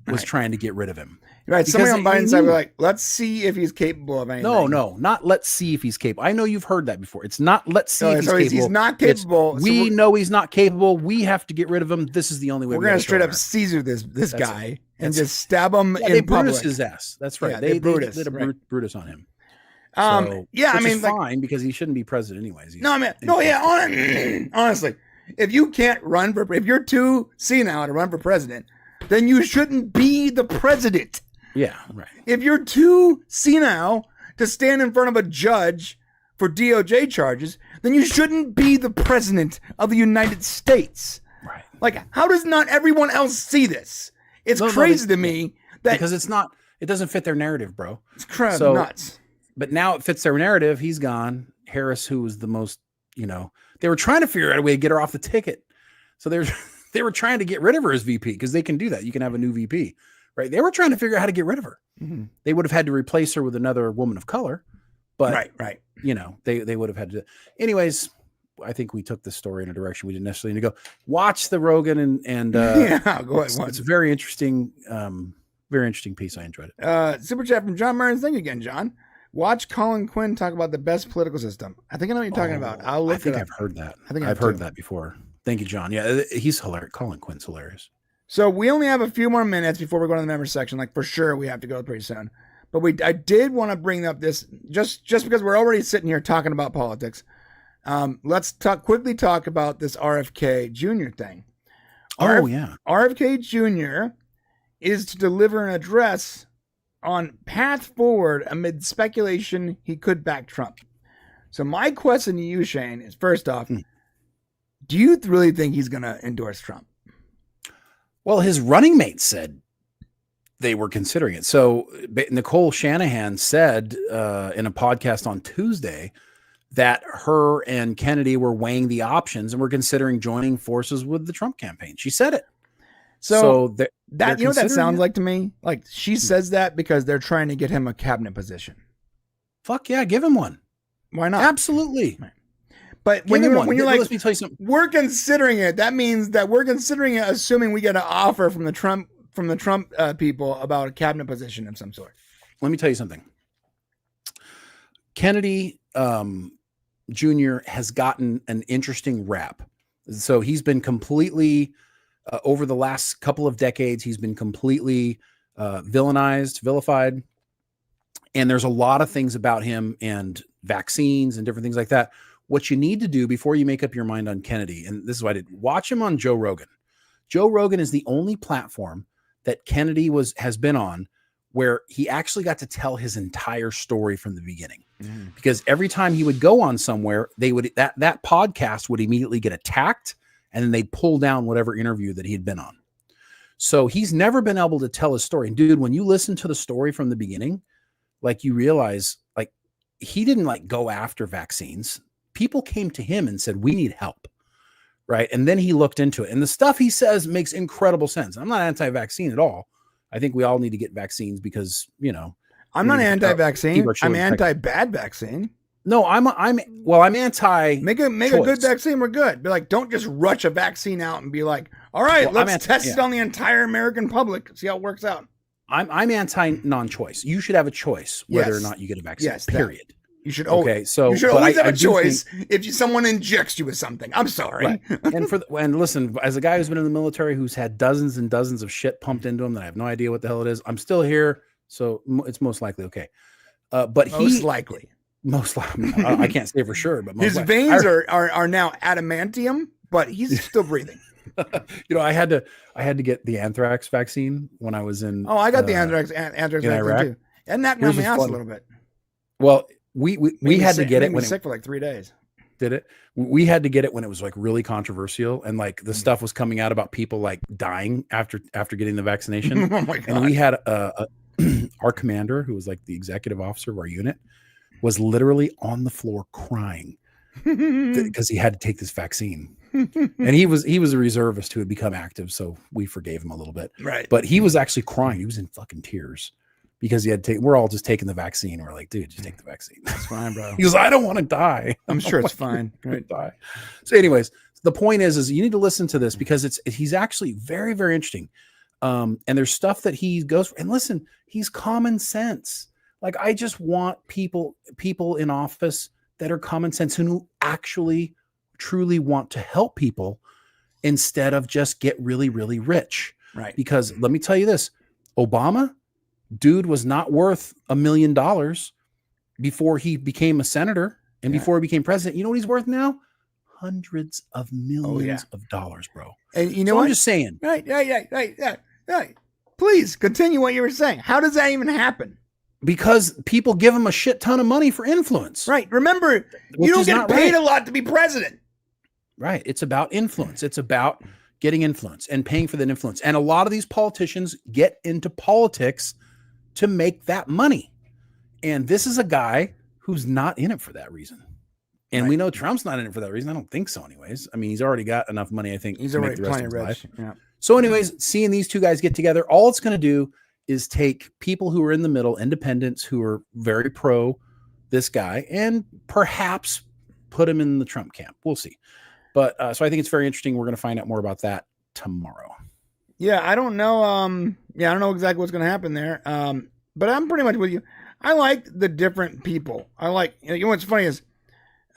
was trying to get rid of him. Right. Somebody on Biden's side were like, let's see if he's capable of anything. No, not let's see if he's capable. I know you've heard that before. It's not let's see if he's capable. He's not capable. We know he's not capable. We have to get rid of him. This is the only way. We're going to straight up Caesar this guy and just stab him in public. Brutus his ass. That's right. Yeah, they Brutus, did a Brutus on him. Yeah, I mean, fine because he shouldn't be president anyways. Honestly, if you can't run if you're too senile to run for president, then you shouldn't be the president. Yeah, right. If you're too senile to stand in front of a judge for DOJ charges, then you shouldn't be the president of the United States. Right. Like, how does not everyone else see this? It's crazy to me that because it doesn't fit their narrative, bro. It's nuts. But now it fits their narrative. He's gone. Harris, who was the most, they were trying to figure out a way to get her off the ticket. So they were trying to get rid of her as VP because they can do that. You can have a new VP. Right. They were trying to figure out how to get rid of her. Mm-hmm. They would have had to replace her with another woman of color. But, right. They would have had to. Anyways, I think we took this story in a direction we didn't necessarily need to go. Watch the Rogan and go ahead. It's a very interesting piece. I enjoyed it. Super chat from John Murray. Thank you again, John. Watch Colin Quinn talk about the best political system. I think I know what you're talking about. I think I've heard that. I've heard that before. Thank you, John. Yeah, he's hilarious. Colin Quinn's hilarious. So we only have a few more minutes before we go to the member section. Like, for sure, we have to go pretty soon. But I did want to bring up this just because we're already sitting here talking about politics. Let's quickly talk about this RFK Jr. thing. RFK Jr. is to deliver an address on path forward amid speculation he could back Trump. So my question to you, Shane, is first off, do you really think he's going to endorse Trump? Well, his running mate said they were considering it. So Nicole Shanahan said in a podcast on Tuesday that her and Kennedy were weighing the options and were considering joining forces with the Trump campaign. She said it. So that you know what that sounds like to me? Like she says that because they're trying to get him a cabinet position. Fuck yeah, give him one. Why not? Absolutely. Right. But when you're like, let me tell you something. We're considering it. That means that we're considering it, assuming we get an offer from the Trump people about a cabinet position of some sort. Let me tell you something. Kennedy Jr. has gotten an interesting rap. So he's been completely over the last couple of decades. He's been completely vilified. And there's a lot of things about him and vaccines and different things like that. What you need to do before you make up your mind on Kennedy, and this is what I did, watch him on Joe Rogan. Joe Rogan is the only platform that Kennedy has been on where he actually got to tell his entire story from the beginning. Because every time he would go on somewhere, that podcast would immediately get attacked, and then they'd pull down whatever interview that he had been on. So he's never been able to tell his story. And dude, when you listen to the story from the beginning, like you realize, like he didn't like go after vaccines. People came to him and said, we need help. Right. And then he looked into it. And the stuff he says makes incredible sense. I'm not anti-vaccine at all. I think we all need to get vaccines because, you know, I'm not anti-vaccine. I'm anti-bad vaccine. No, I'm anti. Make a good vaccine. We're good. But like, don't just rush a vaccine out and be like, all right, let's test it on the entire American public. See how it works out. I'm anti non-choice. You should have a choice whether or not you get a vaccine. Yes, period. You should always have a choice if someone injects you with something. I'm sorry. Right. And listen, as a guy who's been in the military, who's had dozens and dozens of shit pumped into him that I have no idea what the hell it is, I'm still here, so it's most likely okay. But most likely, I can't say for sure, but his veins are now adamantium, but he's still breathing. You know, I had to get the anthrax vaccine when I was in. Oh, I got the anthrax vaccine Iraq too, and that knocked me out a little bit. Well, we had to get it when sick for like 3 days. Did it? We had to get it when it was like really controversial, and like the stuff was coming out about people like dying after getting the vaccination. Oh my God. And we had our commander, who was like the executive officer of our unit, was literally on the floor crying because he had to take this vaccine. And he was a reservist who had become active, so we forgave him a little bit. Right. But he was actually crying. He was in fucking tears because he had to take. We're all just taking the vaccine. We're like, dude, just take the vaccine. That's fine, bro. He goes, I don't want to die. I'm sure it's fine. Right. Die. So, anyways, the point is you need to listen to this because he's actually very, very interesting. And there's stuff that he goes for. And listen, he's common sense. Like, I just want people in office that are common sense who actually truly want to help people instead of just get really, really rich. Right. Because let me tell you this, Obama, dude, was not worth $1 million before he became a senator and before he became president. You know what he's worth now? Hundreds of millions of dollars, bro. And you know what? I'm just saying. Right. Please continue what you were saying. How does that even happen? Because people give him a shit ton of money for influence. Right. Remember, you don't get paid a lot to be president. Right. It's about influence. It's about getting influence and paying for that influence. And a lot of these politicians get into politics to make that money. And this is a guy who's not in it for that reason. And we know Trump's not in it for that reason. I don't think so anyways. I mean, he's already got enough money, I think, he's to already make the rest of his rich. life. Yeah. So anyways, seeing these two guys get together, all it's going to do is take people who are in the middle, independents who are very pro this guy, and perhaps put him in the Trump camp. We'll see. But so I think it's very interesting. We're going to find out more about that tomorrow. Yeah, I don't know. I don't know exactly what's going to happen there. But I'm pretty much with you. I like the different people. I like, you know what's funny is,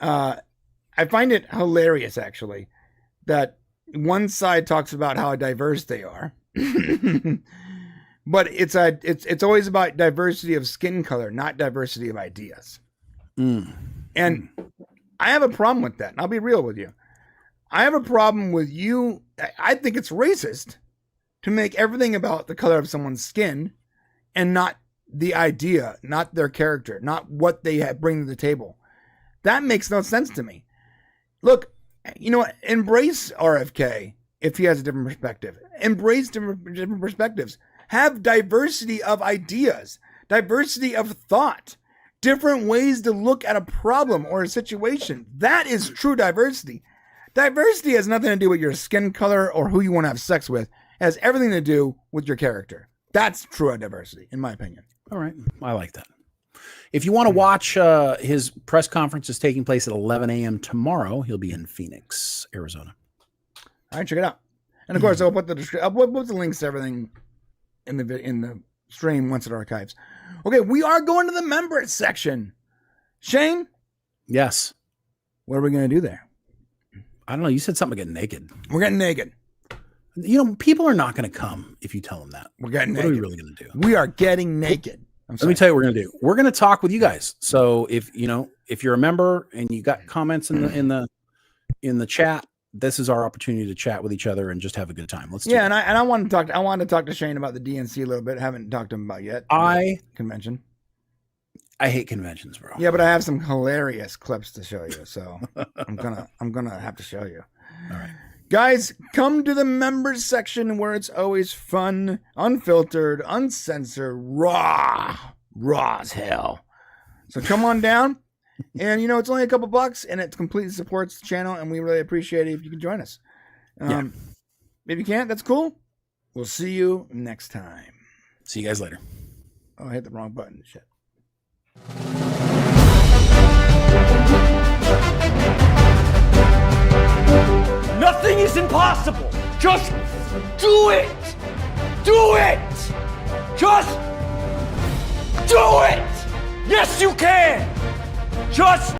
I find it hilarious actually that one side talks about how diverse they are, but it's always about diversity of skin color, not diversity of ideas. And I have a problem with that. And I'll be real with you. I have a problem with you. I think it's racist to make everything about the color of someone's skin and not the idea, not their character, not what they bring to the table. That makes no sense to me. Look, you know what? Embrace RFK if he has a different perspective. Embrace different perspectives. Have diversity of ideas, diversity of thought, different ways to look at a problem or a situation. That is true diversity. Diversity has nothing to do with your skin color or who you want to have sex with. It has everything to do with your character. That's true diversity, in my opinion. All right. I like that. if you want to watch his press conference is taking place at 11 a.m. tomorrow. He'll be in Phoenix, Arizona. All right, check it out. And of course, I'll put the links to everything in the stream once it archives. Okay, we are going to the members section. Shane? Yes. What are we going to do there? I don't know. You said something about getting naked. We're getting naked. You know, people are not going to come if you tell them that. We're getting naked. What are we really going to do? We are getting naked. Let me tell you what we're going to do. We're going to talk with you guys. So if you're a member and you got comments in the chat, this is our opportunity to chat with each other and just have a good time. Let's do and I want to talk to Shane about the DNC a little bit. I haven't talked to him about yet. Convention. I hate conventions, bro. Yeah, but I have some hilarious clips to show you, so I'm gonna have to show you. All right. Guys, come to the members section where it's always fun, unfiltered, uncensored, raw as hell. So come on down. And it's only a couple bucks and it completely supports the channel and we really appreciate it if you can join us. If you can't, that's cool. We'll see you next time. See you guys later. Oh, I hit the wrong button. Shit. Nothing is impossible. Just do it. Do it. Just do it. Yes, you can. Just